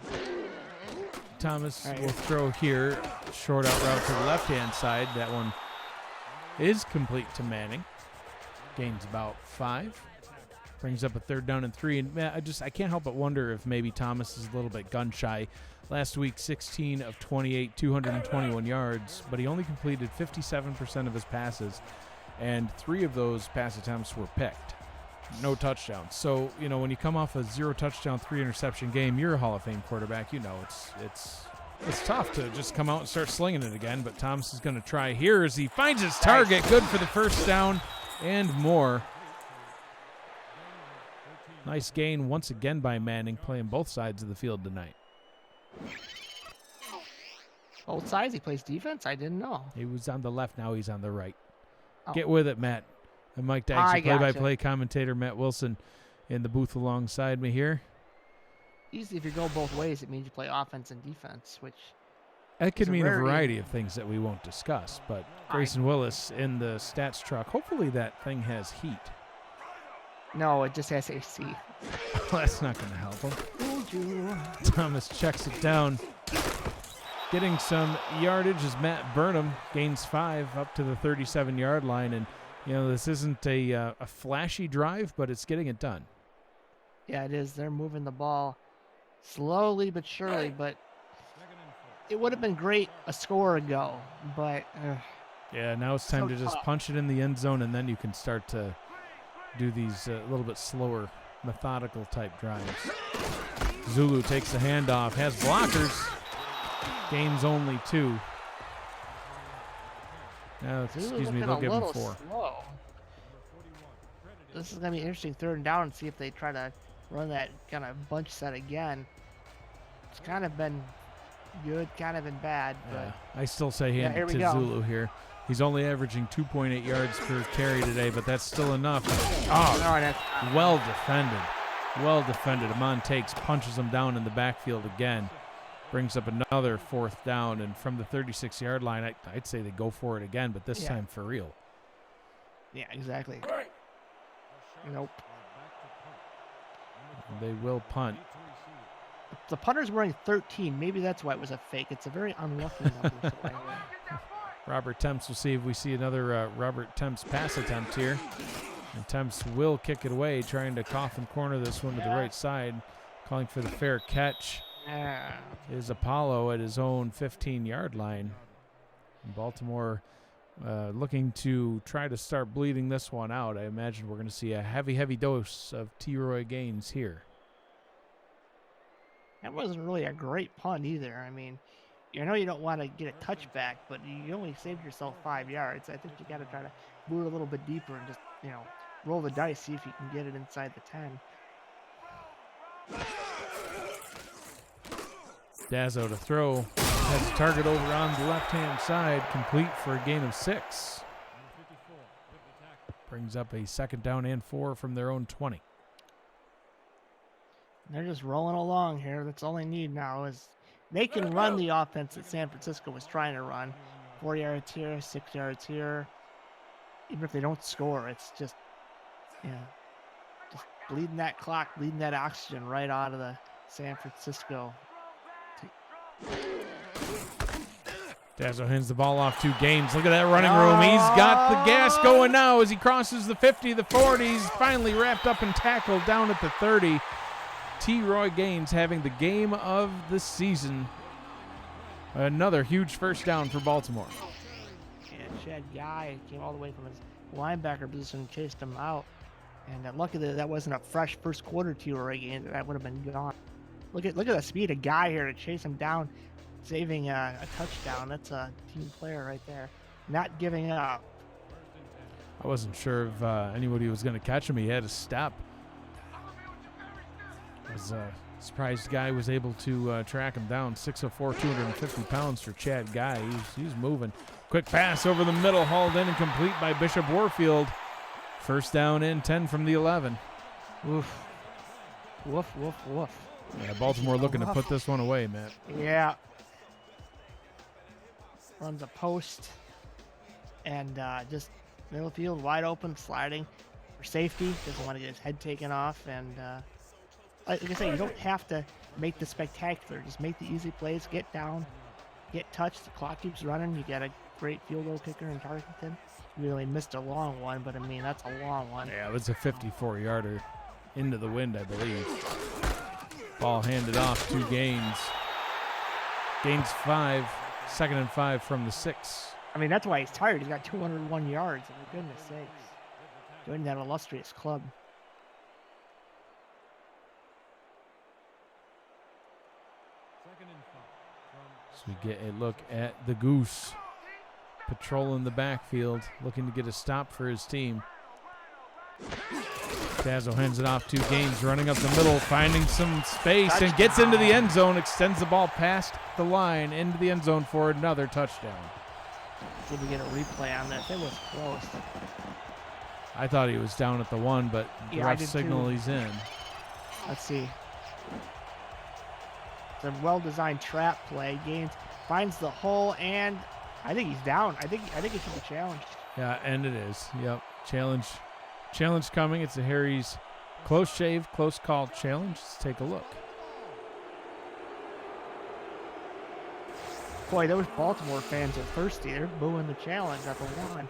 Thomas will throw here. Short out route to the left-hand side. That one is complete to Manning. Gains about 5. Brings up a 3rd down and 3. And I can't help but wonder if maybe Thomas is a little bit gun shy. Last week, 16 of 28, 221 yards, but he only completed 57% of his passes, and 3 of those pass attempts were picked. No touchdowns. So, when you come off a 0 touchdown, 3 interception game, you're a Hall of Fame quarterback. It's tough to just come out and start slinging it again, but Thomas is going to try here as he finds his target. Good for the first down and more. Nice gain once again by Manning, playing both sides of the field tonight. Both sides? He plays defense? I didn't know. He was on the left, now he's on the right. Oh. Get with it, Matt. And Mike Dykes, play-by-play commentator Matt Wilson in the booth alongside me here. Easy, if you go both ways, it means you play offense and defense, which... That could mean a variety of things that we won't discuss, but Grayson Willis in the stats truck, hopefully that thing has heat. No, it just has AC. That's not going to help him. Told you. Thomas checks it down. Getting some yardage as Matt Burnham gains 5 up to the 37-yard line. And, this isn't a flashy drive, but it's getting it done. Yeah, it is. They're moving the ball slowly but surely, but it would have been great a score ago, but... yeah, now it's time to just punch it in the end zone, and then you can start to do these a little bit slower, methodical type drives. Zulu takes the handoff, has blockers, gains only 2. Excuse me, they'll give him 4. Slow. This is going to be an interesting 3rd and down and see if they try to run that kind of bunch set again. It's kind of been good, kind of been bad. But I still say hand it to Zulu here. He's only averaging 2.8 yards per carry today, but that's still enough. Well defended. Well defended. Amon takes, punches him down in the backfield again. Brings up another 4th down, and from the 36-yard line, I'd say they go for it again, but this time for real. Yeah, exactly. Nope. They will punt. The punter's wearing 13. Maybe that's why it was a fake. It's a very unlucky number. So Robert Temps, we'll see if we see another Robert Temps pass attempt here. And Temps will kick it away, trying to coffin corner this one to the right side. Calling for the fair catch is Apollo at his own 15-yard line. And Baltimore looking to try to start bleeding this one out. I imagine we're going to see a heavy dose of T-Roy Gaines here. That wasn't really a great punt either. I mean, you know you don't want to get a touchback, but you only saved yourself 5 yards. I think you got to try to move a little bit deeper and just, roll the dice, see if you can get it inside the 10. Dazzo to throw. Has a target over on the left-hand side, complete for a gain of 6. Brings up a 2nd down and 4 from their own 20. They're just rolling along here. That's all they need now is they can run the offense that San Francisco was trying to run. 4 yards here, 6 yards here. Even if they don't score, it's just, just bleeding that clock, bleeding that oxygen right out of the San Francisco. Dazzo hands the ball off to Gaines. Look at that running room. He's got the gas going now as he crosses the 50, the 40. He's finally wrapped up and tackled down at the 30. T-Roy Gaines having the game of the season. Another huge first down for Baltimore. And Chad Guy came all the way from his linebacker position and chased him out. And luckily that wasn't a fresh first quarter T-Roy Gaines. That would have been gone. Look at the speed of Guy here to chase him down, saving a touchdown. That's a team player right there. Not giving up. I wasn't sure if anybody was going to catch him. He had a step. Was surprised Guy was able to track him down. 6'4", 250 pounds for Chad Guy. He's moving. Quick pass over the middle, hauled in and complete by Bishop Warfield. First down and 10 from the 11. Woof. Woof, woof, woof. Yeah, Baltimore looking to put this one away, Matt. Yeah. Runs a post and just middle field wide open, sliding for safety. Doesn't want to get his head taken off. And like I say, you don't have to make the spectacular. Just make the easy plays, get down, get touched. The clock keeps running. You got a great field goal kicker in Tarkenton. You really missed a long one, but I mean, that's a long one. Yeah, it was a 54-yarder into the wind, I believe. Ball handed off to Gaines. Gaines 5, 2nd and 5 from the 6. I mean, that's why he's tired. He's got 201 yards. For goodness sakes. Joining that illustrious club. So we get a look at the Goose patrolling the backfield, looking to get a stop for his team. Dazzo hands it off to Gaines, running up the middle, finding some space, and gets into the end zone, extends the ball past the line, into the end zone for another touchdown. Did we get a replay on this? It was close. I thought he was down at the 1, but the ref signal he's in. Let's see. It's a well-designed trap play. Gaines finds the hole, and I think he's down. I think it should be challenged. Yeah, and it is. Yep, Challenge coming. It's a Harry's close shave, close call challenge. Let's take a look. Boy, those Baltimore fans are thirsty. They're booing the challenge at the 1.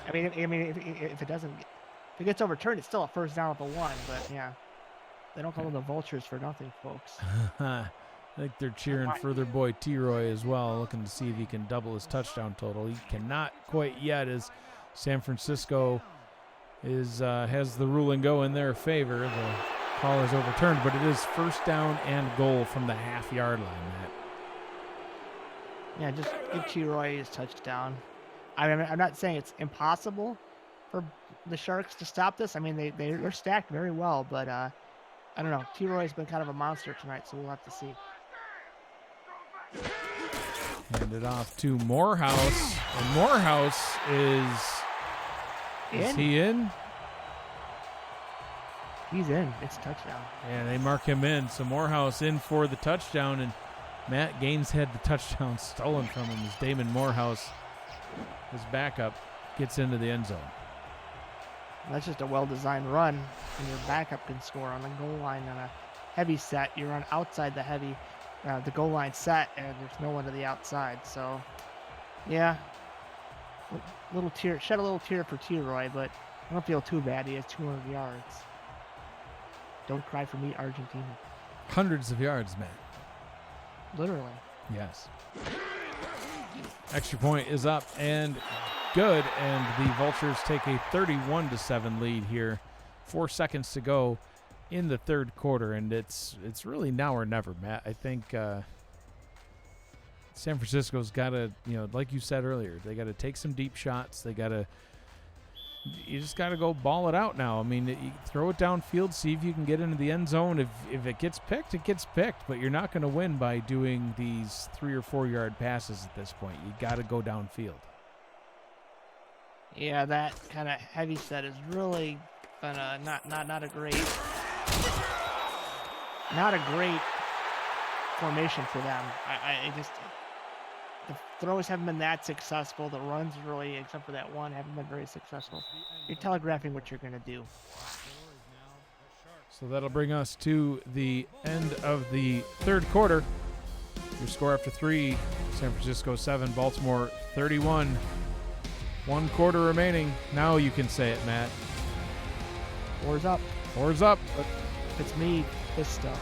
I mean, if it gets overturned, it's still a first down at the 1. But yeah, they don't call them the vultures for nothing, folks. I think they're cheering for their boy T-Roy as well, looking to see if he can double his touchdown total. He cannot quite yet, as San Francisco has the ruling go in their favor. The call is overturned, but it is first down and goal from the half-yard line, Matt. Yeah, just give T-Roy his touchdown. I mean, I'm not saying it's impossible for the Sharks to stop this. I mean, they're stacked very well, but I don't know. T-Roy's been kind of a monster tonight, so we'll have to see. Handed off to Morehouse, and Morehouse is he in? He's in. It's a touchdown. And they mark him in. So Morehouse in for the touchdown, and Matt Gaines had the touchdown stolen from him as Damon Morehouse, his backup, gets into the end zone. That's just a well-designed run, and your backup can score on the goal line on a heavy set. You run outside the goal line set, and there's no one to the outside. So, yeah, shed a little tear for T-Roy, but I don't feel too bad. He has 200 yards. Don't cry for me, Argentina. Hundreds of yards, Matt. Literally. Yes. Extra point is up and good, and the Vultures take a 31-7 lead here. 4 seconds to go in the third quarter, and it's really now or never, Matt. I think San Francisco's got to, like you said earlier, they got to take some deep shots. You just got to go ball it out now. I mean, you throw it downfield, see if you can get into the end zone. If it gets picked, it gets picked, but you're not going to win by doing these 3 or 4 yard passes at this point. You got to go downfield. Yeah, that kind of heavy set is really gonna not a great formation for them. I just the throws haven't been that successful. The runs really, except for that one, haven't been very successful. You're telegraphing what you're gonna do. So that'll bring us to the end of the third quarter. Your score after 3, San Francisco 7, Baltimore 31. 1 quarter remaining. Now you can say it, Matt. 4's up. 4's up. But if it's me, this stuff.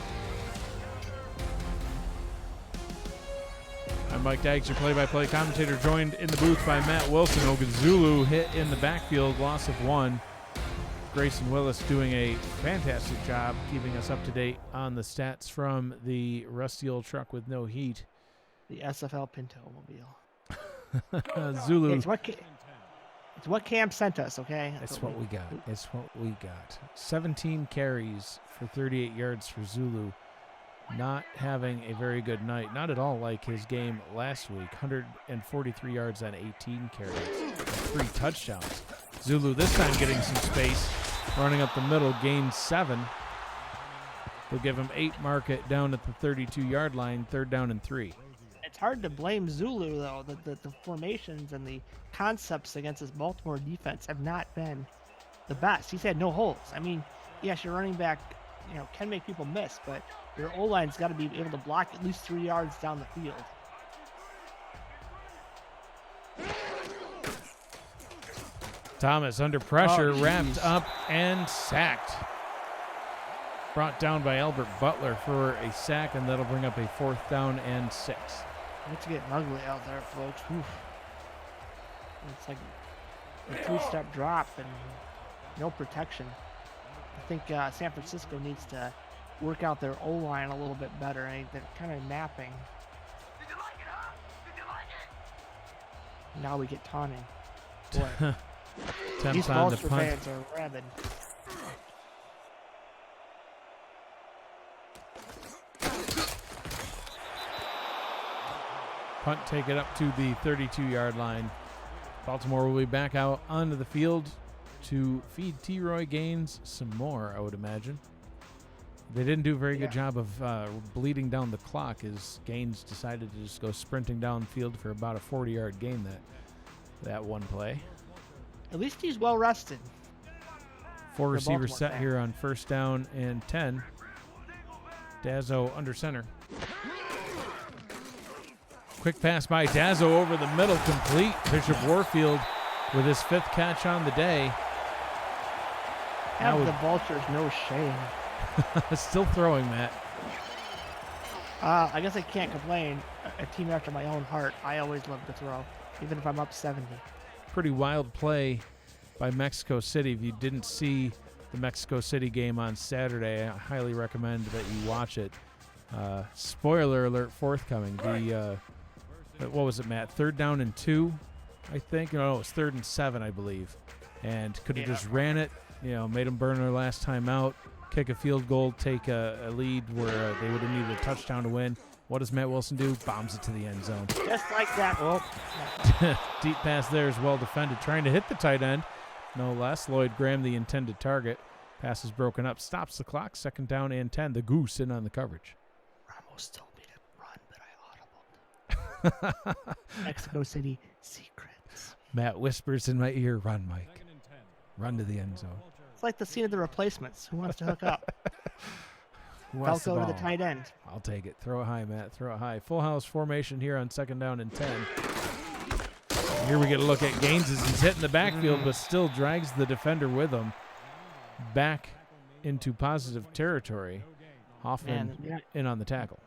I'm Mike Daggs, your play-by-play commentator, joined in the booth by Matt Wilson. Oguzulu hit in the backfield, loss of 1. Grayson Willis doing a fantastic job keeping us up to date on the stats from the rusty old truck with no heat. The SFL Pinto mobile. Zulu. It's what Cam sent us, okay? That's what we got. It's what we got. 17 carries for 38 yards for Zulu. Not having a very good night. Not at all like his game last week. 143 yards on 18 carries. 3 touchdowns. Zulu this time getting some space. Running up the middle. Gains 7. They'll give him 8 mark it down at the 32-yard line. 3rd down and 3. It's hard to blame Zulu, though. The formations and the concepts against his Baltimore defense have not been the best. He's had no holes. I mean, yes, your running back, can make people miss, but your O-line's got to be able to block at least 3 yards down the field. Thomas under pressure, wrapped up and sacked. Brought down by Albert Butler for a sack, and that'll bring up a 4th down and 6. It's getting ugly out there, folks. Oof. It's like a 3-step drop and no protection. I think San Francisco needs to work out their O-line a little bit better. They're kind of napping. Did you like it, huh? Did you like it? Now we get taunting. Boy, Attempts these on the Vulture punt. fans are rabid. Punt, take it up to the 32-yard line. Baltimore will be back out onto the field to feed T-Roy Gaines some more, I would imagine. They didn't do a very good job of bleeding down the clock as Gaines decided to just go sprinting downfield for about a 40-yard gain that one play. At least he's well rested. 4 receivers Baltimore set fan. here on 1st down and 10. Dazzo under center. Quick pass by Dazzo over the middle, complete. Bishop Warfield with his 5th catch on the day. Have the Vultures no shame. Still throwing, Matt. I guess I can't complain. A team after my own heart. I always love to throw, even if I'm up 70. Pretty wild play by Mexico City. If you didn't see the Mexico City game on Saturday, I highly recommend that you watch it. Spoiler alert forthcoming. What was it, Matt? 3rd down and 2, I think. No, it was 3rd and 7, I believe. And could have just ran it, made them burn their last time out, kick a field goal, take a lead where they would have needed a touchdown to win. What does Matt Wilson do? Bombs it to the end zone. Just like that. Well, Deep pass there is well defended. Trying to hit the tight end, no less. Lloyd Graham, the intended target. Pass is broken up. Stops the clock. 2nd down and 10. The Goose in on the coverage. Ramos told me to run, but I audibled. Mexico City secrets. Matt whispers in my ear, run, Mike. Run to the end zone. It's like the scene of The Replacements. Who wants to hook up? Who wants Falco the to the ball? tight end. I'll take it. Throw it high, Matt. Throw it high. Full house formation here on 2nd down and 10. Here we get a look at Gaines as he's hitting the backfield, but still drags the defender with him back into positive territory. Hoffman in on the tackle.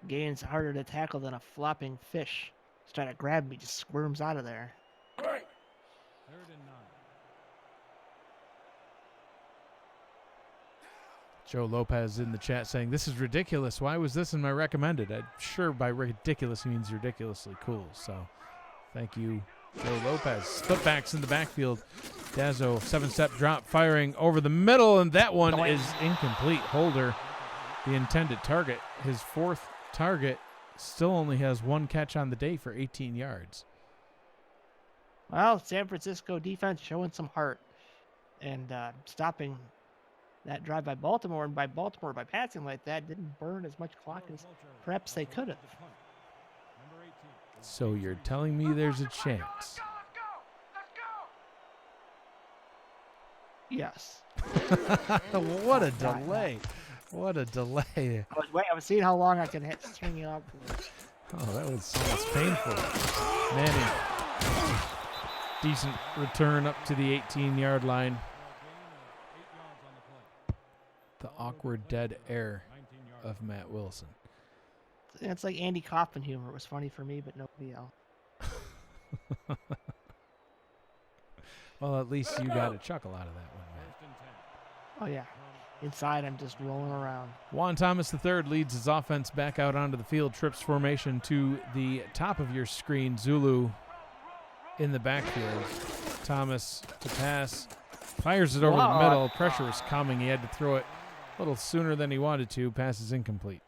Gaines harder to tackle than a flopping fish. He's trying to grab me, just squirms out of there. 3rd and 9. Joe Lopez in the chat saying, "This is ridiculous. Why was this in my recommended?" I'm sure by ridiculous he means ridiculously cool. So thank you, Joe Lopez. Splitbacks in the backfield. Dazzo, 7-step drop, firing over the middle, and that one is incomplete. Holder, the intended target, his 4th target, still only has 1 catch on the day for 18 yards. Well, San Francisco defense showing some heart and stopping that drive by Baltimore. And by Baltimore, by passing like that, didn't burn as much clock as perhaps they could have. So you're telling me there's a chance? Yes. What a delay. What a delay. I was seeing how long I can string you up. Oh, that's painful. Manning. Decent return up to the 18-yard line. The awkward dead air of Matt Wilson. It's like Andy Kaufman humor. It was funny for me, but nobody else. Well, at least you got a chuckle out of that one, Matt. Oh, yeah. Inside, I'm just rolling around. Juan Thomas III leads his offense back out onto the field. Trips formation to the top of your screen. Zulu in the backfield. Thomas to pass. Fires it over the middle. Pressure was coming. He had to throw it a little sooner than he wanted to. Pass is incomplete.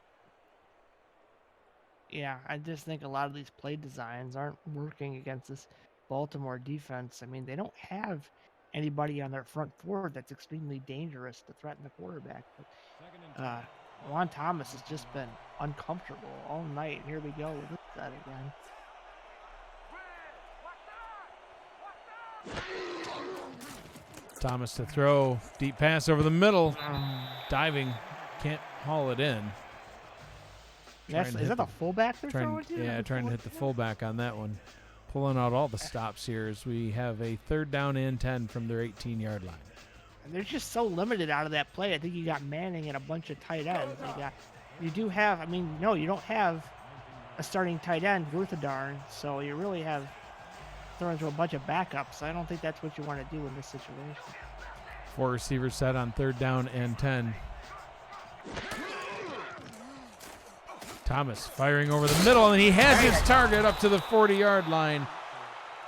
Yeah, I just think a lot of these play designs aren't working against this Baltimore defense. I mean, they don't have anybody on their front forward that's extremely dangerous to threaten the quarterback. But Juan Thomas has just been uncomfortable all night. Here we go with that again. Thomas to throw. Deep pass over the middle. Diving. Can't haul it in. Is that the fullback they're throwing to? Yeah, trying to hit the fullback on that one. Pulling out all the stops here as we have a 3rd down and 10 from their 18-yard line. And they're just so limited out of that play. I think you got Manning and a bunch of tight ends. You don't have a starting tight end worth a darn, so you really have thrown to a bunch of backups. I don't think that's what you want to do in this situation. 4 receivers set on 3rd down and 10. Thomas firing over the middle, and he has his target up to the 40-yard line.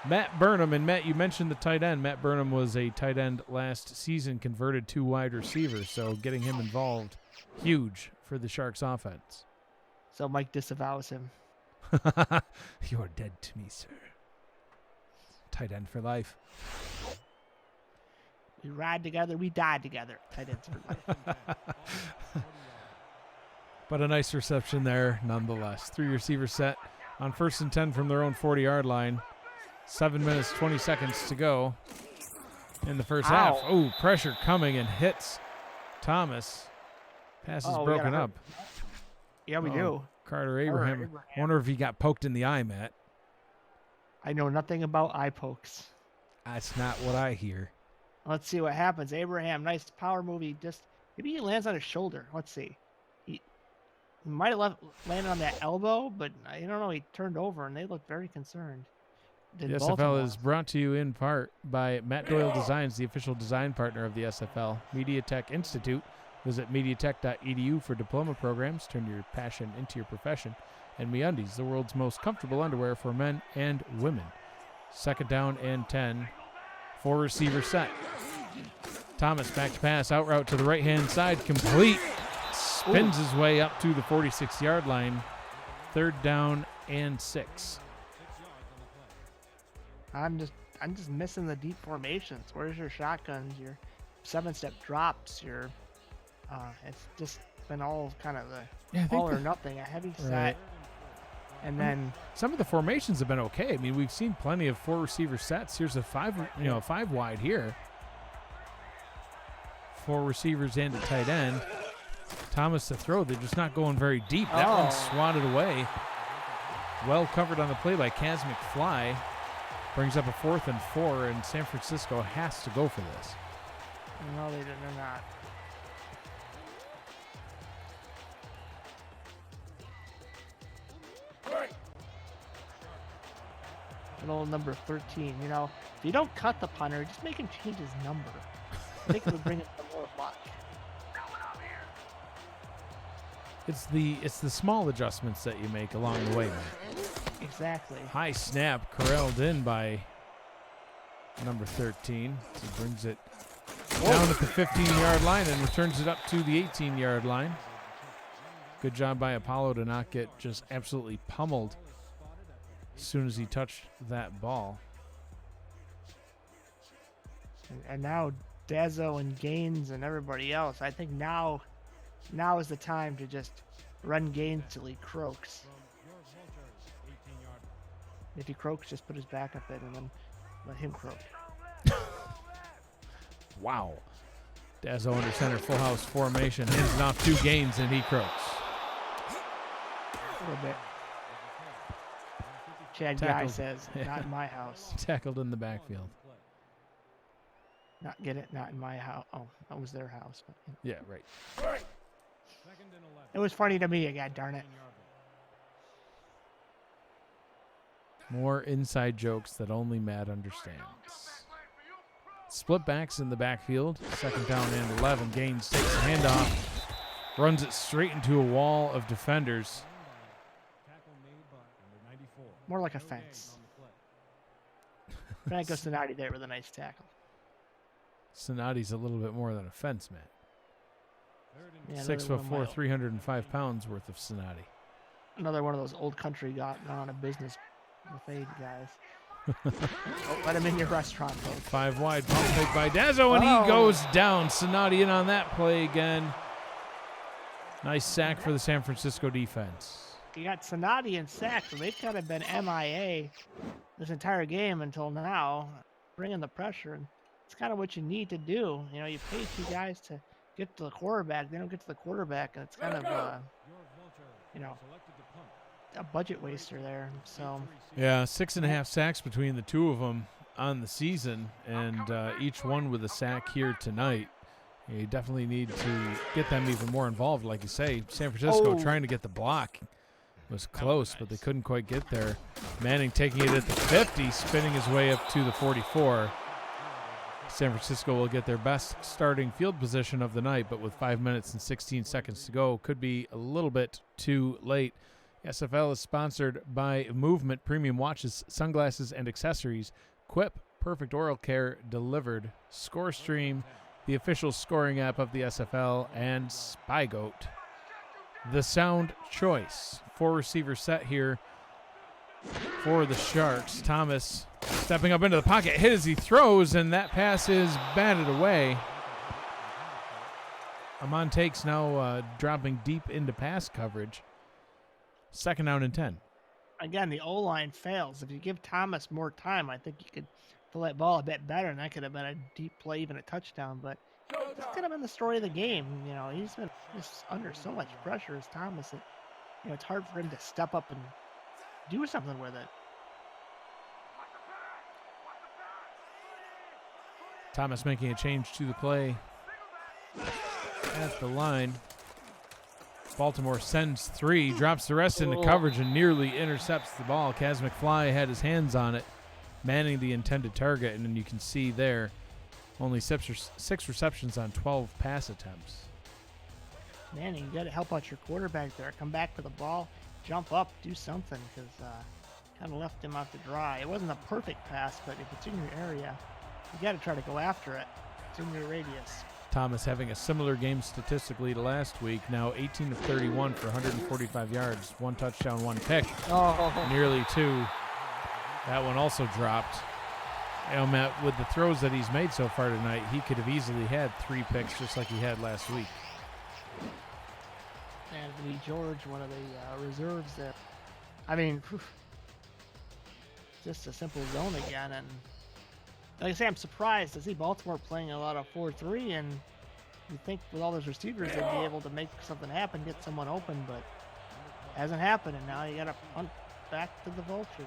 Matt Burnham, and Matt, you mentioned the tight end. Matt Burnham was a tight end last season, converted to wide receiver, so getting him involved, huge for the Sharks offense. So Mike disavows him. You're dead to me, sir. Tight end for life. We ride together, we die together. Tight ends for life. But a nice reception there nonetheless. 3 receivers set on 1st and 10 from their own 40-yard line. 7 minutes, 20 seconds to go in the first half. Oh, pressure coming and hits Thomas. Pass is broken up. Yeah, we do. Carter Abraham. Wonder if he got poked in the eye, Matt. I know nothing about eye pokes. That's not what I hear. Let's see what happens. Abraham, nice power move. Maybe he lands on his shoulder. Let's see. He might have landed on that elbow, but I don't know. He turned over, and they looked very concerned. The SFL is brought to you in part by Matt Doyle Designs, the official design partner of the SFL. MediaTek Institute. Visit mediatek.edu for diploma programs. Turn your passion into your profession. And MeUndies, the world's most comfortable underwear for men and women. 2nd down and 10. 4 receiver set. Thomas back to pass. Out route to the right-hand side. Complete. Spins his way up to the 46-yard line. 3rd down and 6. I'm just missing the deep formations. Where's your shotguns? Your 7-step drops? Your it's just been all kind of all or nothing. A heavy set, right. And then some of the formations have been okay. I mean, we've seen plenty of 4 receiver sets. Here's a 5 wide here. four receivers and a tight end. Thomas to throw. They're just not going very deep. That one's swatted away. Well covered on the play by Kaz McFly. Brings up a 4th and 4, and San Francisco has to go for this. No, they're not. Good old number 13. You know, if you don't cut the punter, just make him change his number. I think it would bring him some more luck. It's the small adjustments that you make along the way, man. Exactly. High snap corralled in by number 13. So brings it down at the 15-yard line and returns it up to the 18-yard line. Good job by Apollo to not get just absolutely pummeled as soon as he touched that ball. And now Dazzo and Gaines and everybody else, I think now is the time to just run Gaines till he croaks. If he croaks, just put his back up in and then let him croak. Wow. Dazzo under center, full house formation, hands it off to Gaines, and he croaks. A little bit. Chad Guy says, not in my house. Tackled in the backfield. Not in my house. Oh, that was their house. But, Yeah, right. It was funny to me, god darn it. More inside jokes that only Matt understands. Split backs in the backfield. 2nd down and 11. Gaines takes the handoff. Runs it straight into a wall of defenders. More like a fence. Franco Sonati there with a nice tackle. Sonati's a little bit more than a fence, man. Yeah, 6'4", 305 pounds worth of Sonati. Another one of those old country got on a business buffet guys. Let him in your restaurant, folks. 5 wide, pump fake by Dazzo, and he goes down. Sonati in on that play again. Nice sack for the San Francisco defense. You got Sonati and sacks, so they've kind of been MIA this entire game until now, bringing the pressure. And it's kind of what you need to do. You know, you pay 2 guys to get to the quarterback. They don't get to the quarterback, and it's kind of, a budget waster there. So yeah, 6.5 sacks between the two of them on the season, and each one with a sack here tonight. You definitely need to get them even more involved. Like you say, San Francisco trying to get the block was close, but they couldn't quite get there. Manning taking it at the 50, spinning his way up to the 44. San Francisco will get their best starting field position of the night, but with 5 minutes and 16 seconds to go, could be a little bit too late. SFL is sponsored by Movement Premium Watches, Sunglasses, and Accessories. Quip, perfect oral care delivered. ScoreStream, the official scoring app of the SFL, and SpyGoat, the sound choice. 4 receiver set here for the Sharks. Thomas stepping up into the pocket, hit as he throws, and that pass is batted away. Amon takes now dropping deep into pass coverage. 2nd down and 10. Again, the O-line fails. If you give Thomas more time, I think you could throw that ball a bit better, and that could have been a deep play, even a touchdown. But it's kind of been the story of the game. You know, he's been just under so much pressure as Thomas that, you know, it's hard for him to step up and do something with it. Thomas making a change to the play at the line. Baltimore sends 3, drops the rest into coverage, and nearly intercepts the ball. Kaz McFly had his hands on it, manning the intended target, and then you can see there only 6 receptions on 12 pass attempts. Man, you got to help out your quarterback there. Come back for the ball, jump up, do something, because kind of left him out to dry. It wasn't a perfect pass, but if it's in your area, you got to try to go after it. It's in your radius. Thomas having a similar game statistically to last week. Now 18 of 31 for 145 yards, 1 touchdown, 1 pick. Nearly 2. That one also dropped. You know, Matt, with the throws that he's made so far tonight, he could have easily had 3 picks just like he had last week. And Lee George, one of the reserves there. I mean, just a simple zone again. And like I say, I'm surprised to see Baltimore playing a lot of 4-3 and You think with all those receivers they'd be able to make something happen, get someone open, but hasn't happened, and now you got to punt back to the Vultures.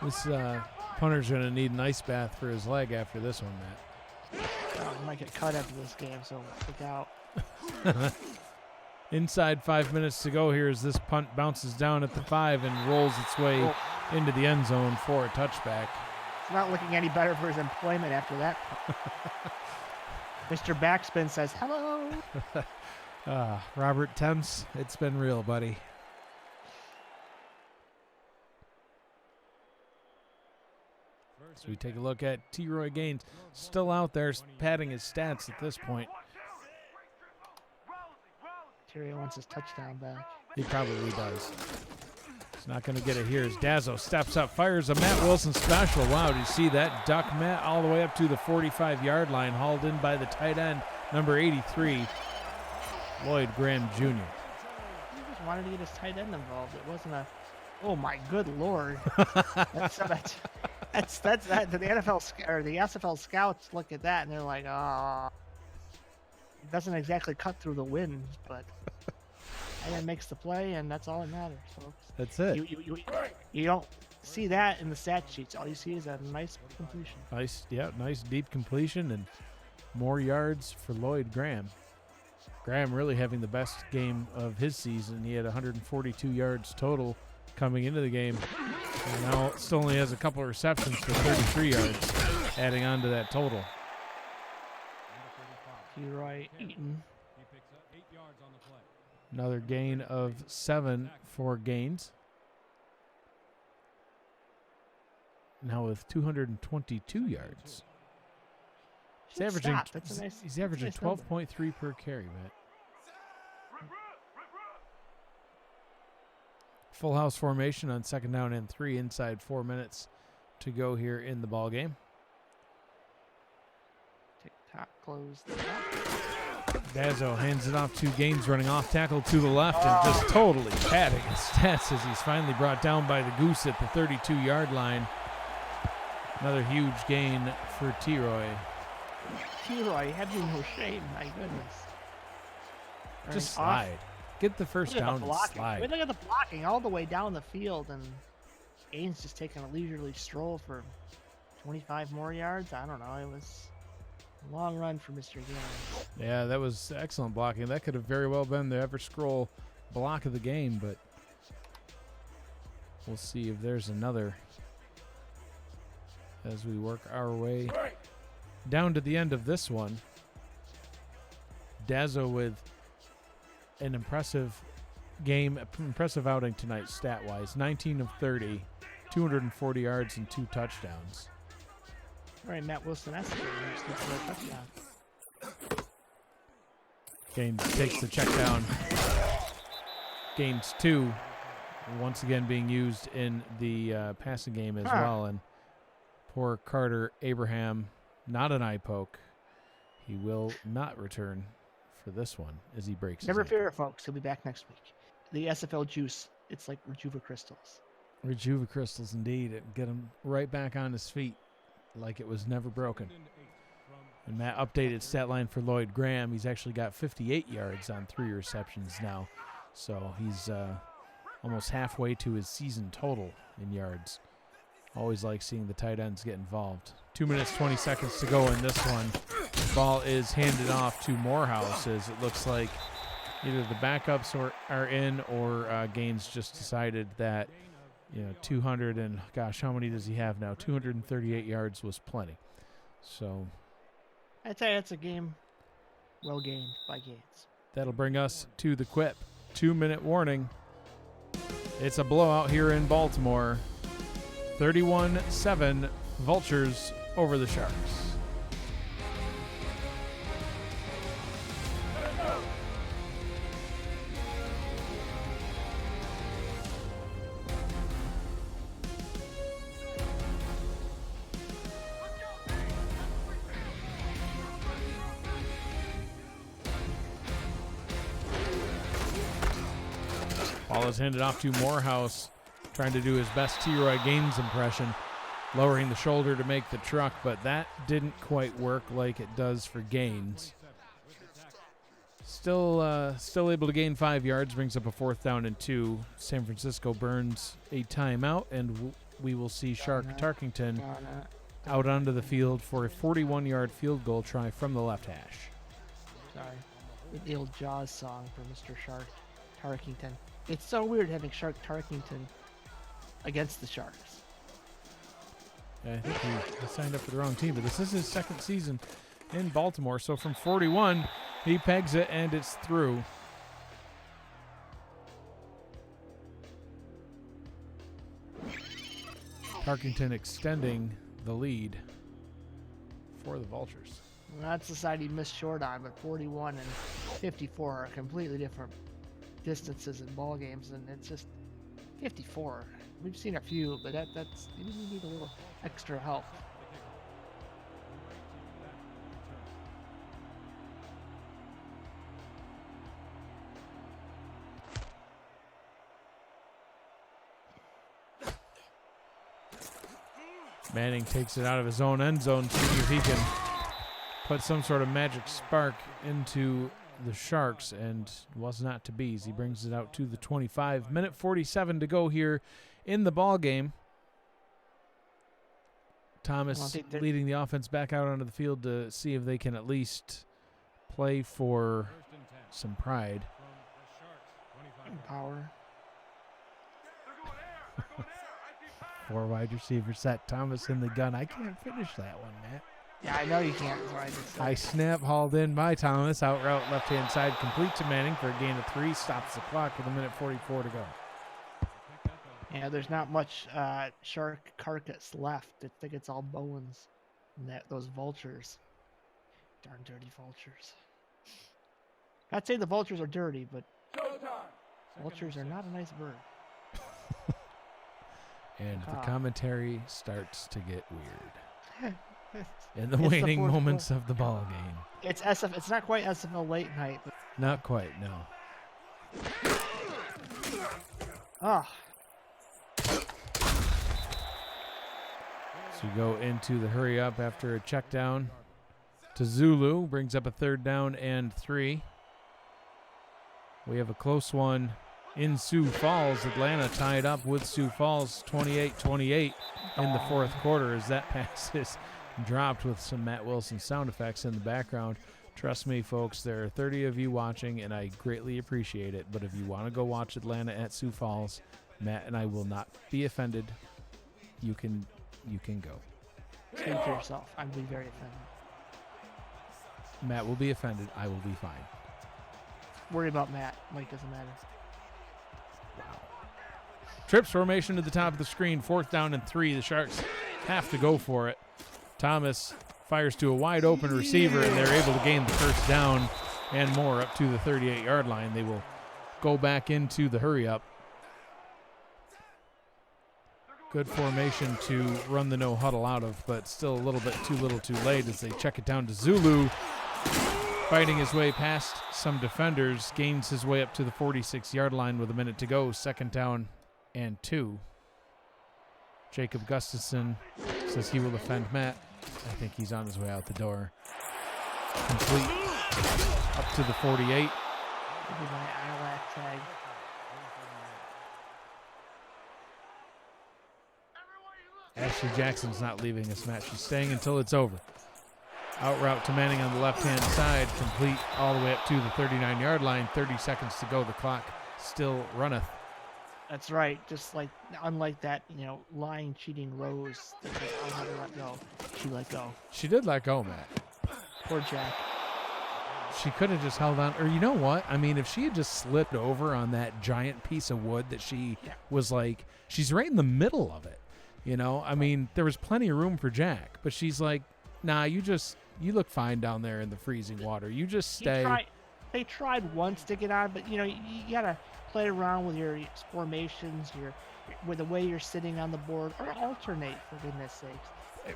This punter's going to need an ice bath for his leg after this one, Matt. He might get cut after this game, so look out. Inside 5 minutes to go here as this punt bounces down at the 5 and rolls its way into the end zone for a touchback. It's not looking any better for his employment after that. Mr. Backspin says, hello. Robert Temps, it's been real, buddy. So we take a look at T-Roy Gaines, still out there padding his stats at this point. Terry wants his touchdown back. He probably does. He's not going to get it here as Dazzo steps up, fires a Matt Wilson special. Wow, did you see that? Duck Matt all the way up to the 45-yard line, hauled in by the tight end, number 83, Lloyd Graham Jr. He just wanted to get his tight end involved. It wasn't a, oh my good Lord. That's that. The NFL or the SFL scouts look at that and they're like, oh, it doesn't exactly cut through the wind, but it makes the play, and that's all that matters, folks. That's it. You don't see that in the stat sheets. All you see is a nice completion. Nice deep completion and more yards for Lloyd Graham. Graham really having the best game of his season. He had 142 yards total coming into the game. And now still only has a couple of receptions for 33 yards, adding on to that total. T-Roy Eaton. Another gain of 7 for Gaines. Now with 222 yards. He's averaging 12.3 per carry, Matt. Full house formation on 2nd down and 3, inside 4 minutes to go here in the ball game. Tick-tock, close. Dazzo hands it off to Gaines, running off tackle to the left and just totally padding his stats as he's finally brought down by the Goose at the 32-yard line. Another huge gain for T-Roy. T-Roy had no shame, my goodness. Just slide. Get the first down and slide. Look at the blocking all the way down the field, and Gaines just taking a leisurely stroll for 25 more yards. I don't know. It was a long run for Mr. Gaines. Yeah, that was excellent blocking. That could have very well been the ever-scroll block of the game, but we'll see if there's another as we work our way down to the end of this one. Dazzo with an impressive game, impressive outing tonight stat-wise. 19 of 30, 240 yards and 2 touchdowns. All right, Matt Wilson has to get a touchdown. Gaines takes the check down. Gaines 2, once again being used in the passing game as well. And poor Carter Abraham, not an eye poke. He will not return for this one as he breaks. Never fear, folks. He'll be back next week. The SFL juice, it's like Rejuva Crystals. Rejuva Crystals, indeed. It get him right back on his feet like it was never broken. And Matt updated stat line for Lloyd Graham. He's actually got 58 yards on 3 receptions now. So he's almost halfway to his season total in yards. Always like seeing the tight ends get involved. 2 minutes, 20 seconds to go in this one. Ball is handed off to Morehouse as it looks like either the backups are in or Gaines just decided that, 200 and, gosh, how many does he have now? 238 yards was plenty. So I'd say it's a game well gained by Gaines. That'll bring us to the quip. 2-minute warning. It's a blowout here in Baltimore. 31-7, Vultures over the Sharks. Ball is handed off to Morehouse, trying to do his best T-Roy Gaines impression. lowering the shoulder to make the truck, but that didn't quite work like it does for gains. Still able to gain 5 yards, brings up a 4th down and 2. San Francisco burns a timeout, and we will see Shark Tarkington out onto the field for a 41-yard field goal try from the left hash. Sorry. The old Jaws song for Mr. Shark Tarkington. It's so weird having Shark Tarkington against the Sharks. Yeah, I think he signed up for the wrong team, but this is his 2nd season in Baltimore. So from 41, he pegs it, and it's through. Tarkington extending the lead for the Vultures. Well, that's the side he missed short on, but 41 and 54 are completely different distances in ball games, and it's just 54. We've seen a few, but that's you need a little extra help. Manning takes it out of his own end zone, seeing if he can put some sort of magic spark into the Sharks, and was not to be. He brings it out to the 25. Minute 47 to go here in the ball game. Thomas leading the offense back out onto the field to see if they can at least play for some pride. Power. 4 wide receiver set. Thomas in the gun. I can't finish that one, Matt. Yeah, I know you can't. So high snap hauled in by Thomas. Out route left-hand side. Complete to Manning for a gain of 3. Stops the clock with a minute 44 to go. Yeah, there's not much shark carcass left. I think it's all bones. And those vultures. Darn dirty vultures. I'd say the vultures are dirty, but vultures are not a nice bird. And the commentary starts to get weird. In the It's waning the moments of the ball game. It's not quite SFL late night. But Not quite, no. ah, So you go into the hurry up after a check down to Zulu. Brings up a 3rd down and 3. We have a close one in Sioux Falls. Atlanta tied up with Sioux Falls 28-28 in the 4th quarter as that pass is dropped with some Matt Wilson sound effects in the background. Trust me, folks, there are 30 of you watching, and I greatly appreciate it. But if you want to go watch Atlanta at Sioux Falls, Matt and I will not be offended. You can go. speak for yourself. I'd be very offended. Matt will be offended. I will be fine. Worry about Matt. Mike doesn't matter. Trips formation to the top of the screen. 4th down and 3. The Sharks have to go for it. Thomas fires to a wide open receiver, and they're able to gain the 1st down and more up to the 38-yard line. They will go back into the hurry up. Good formation to run the no huddle out of, but still a little too late as they check it down to Zulu. Fighting his way past some defenders, gains his way up to the 46-yard line with a minute to go. 2nd down and 2. Jacob Gustafson says he will defend Matt. I think he's on his way out the door. Complete up to the 48. Maybe my ILAC tag. Ashley Jackson's not leaving this match. She's staying until it's over. Out route to Manning on the left-hand side. Complete all the way up to the 39-yard line. 30 seconds to go. The clock still runneth. That's right. Just like, unlike that, lying, cheating Rose that I'll never let go. She let go. She did let go, Matt. Poor Jack. She could have just held on. Or you know what? I mean, if she had just slipped over on that giant piece of wood that she was like, she's right in the middle of it. I mean, there was plenty of room for Jack. But she's like, nah, you look fine down there in the freezing water. You just stay. They tried once to get on, but, you got to play around with your formations, with the way you're sitting on the board, or alternate, for goodness sakes.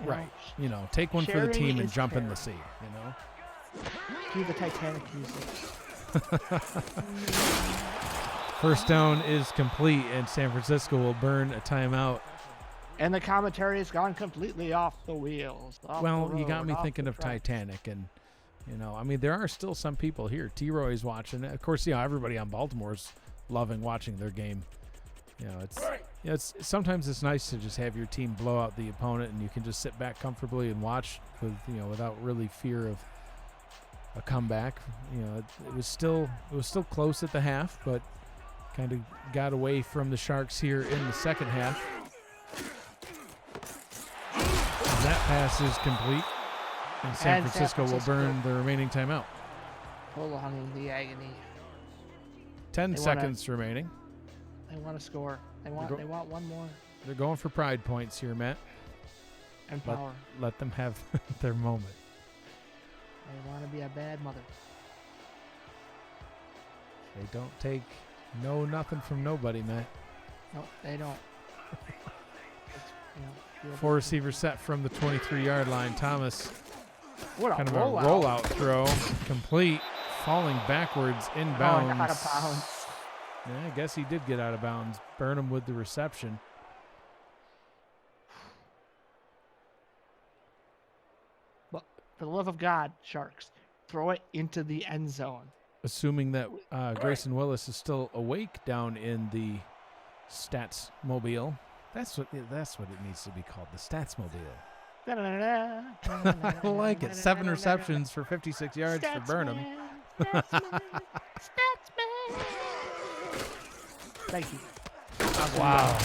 Right. Take one for the team and jump in the sea, Do the Titanic music. 1st down is complete, and San Francisco will burn a timeout And the commentary has gone completely off the wheels. Well, you got me thinking of Titanic, and I mean, there are still some people here. T-Roy's watching. Of course, everybody on Baltimore's loving watching their game. It's sometimes it's nice to just have your team blow out the opponent, and you can just sit back comfortably and watch without really fear of a comeback. It was still close at the half, but kind of got away from the Sharks here in the second half. That pass is complete, and San Francisco will burn the remaining timeout. Prolonging the agony. 10 seconds remaining. They want to score. They want one more. They're going for pride points here, Matt. And power. Let them have their moment. They want to be a bad mother. They don't take nothing from nobody, Matt. No, they don't. Four receiver set from the 23-yard line. Thomas, what a kind of rollout. a rollout throw, complete, falling backwards, inbounds. Out of bounds. Yeah, I guess he did get out of bounds. Burnham with the reception. But for the love of God, Sharks, throw it into the end zone. Assuming that Grayson Willis is still awake down in the Stats Mobile. That's what it needs to be called, the Stats Mobile. I like it. 7 receptions for 56 yards for Burnham. Statsman. Thank you. Wow.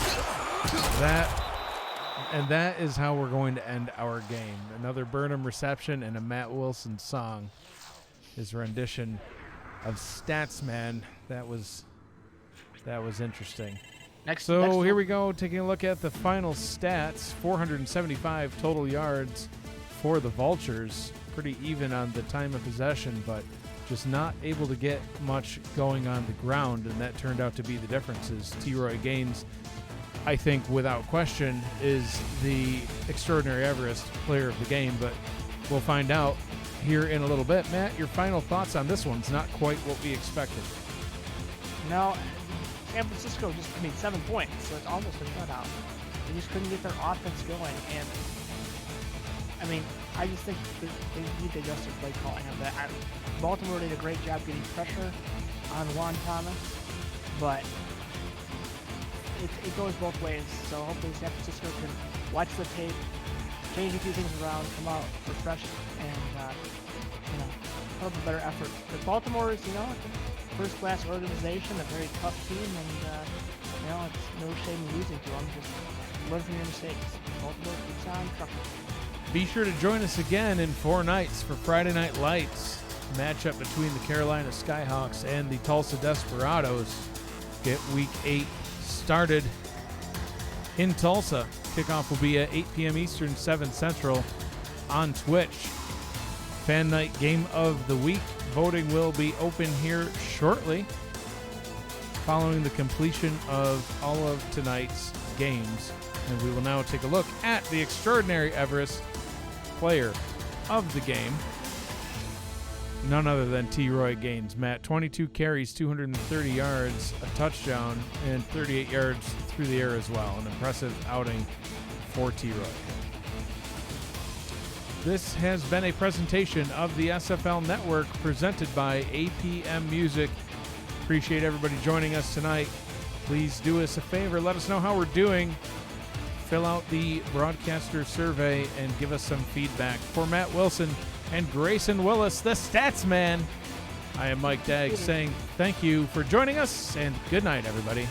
That is how we're going to end our game. Another Burnham reception and a Matt Wilson song. His rendition of Statsman. That was interesting. Next here we go, taking a look at the final stats. 475 total yards for the Vultures. Pretty even on the time of possession, but just not able to get much going on the ground, and that turned out to be the differences. T-Roy Gaines, I think, without question, is the extraordinary Everest player of the game, but we'll find out here in a little bit. Matt, your final thoughts on this one's not quite what we expected. No, San Francisco 7 points, so it's almost a shutout. They just couldn't get their offense going, and I mean, I just think they need to adjust their play calling of that. Baltimore did a great job getting pressure on Juan Thomas, but it goes both ways. So hopefully San Francisco can watch the tape, change a few things around, come out refreshed, and put up a better effort. But Baltimore is, a first-class organization, a very tough team, and it's no shame in losing to them. Just learn from your mistakes. Baltimore keeps on trucking. Be sure to join us again in 4 nights for Friday Night Lights, matchup between the Carolina Skyhawks and the Tulsa Desperados. Get Week 8 started in Tulsa. Kickoff will be at 8 p.m. Eastern, 7 Central on Twitch. Fan Night Game of the Week. Voting will be open here shortly following the completion of all of tonight's games. And we will now take a look at the extraordinary Everest player of the game. None other than T-Roy Gaines. Matt, 22 carries, 230 yards, a touchdown, and 38 yards through the air as well. An impressive outing for T-Roy. This has been a presentation of the SFL Network presented by APM Music. Appreciate everybody joining us tonight. Please do us a favor. Let us know how we're doing. Fill out the broadcaster survey and give us some feedback. For Matt Wilson and Grayson Willis, the Stats Man, I am Mike Daggs saying thank you for joining us, and good night, everybody.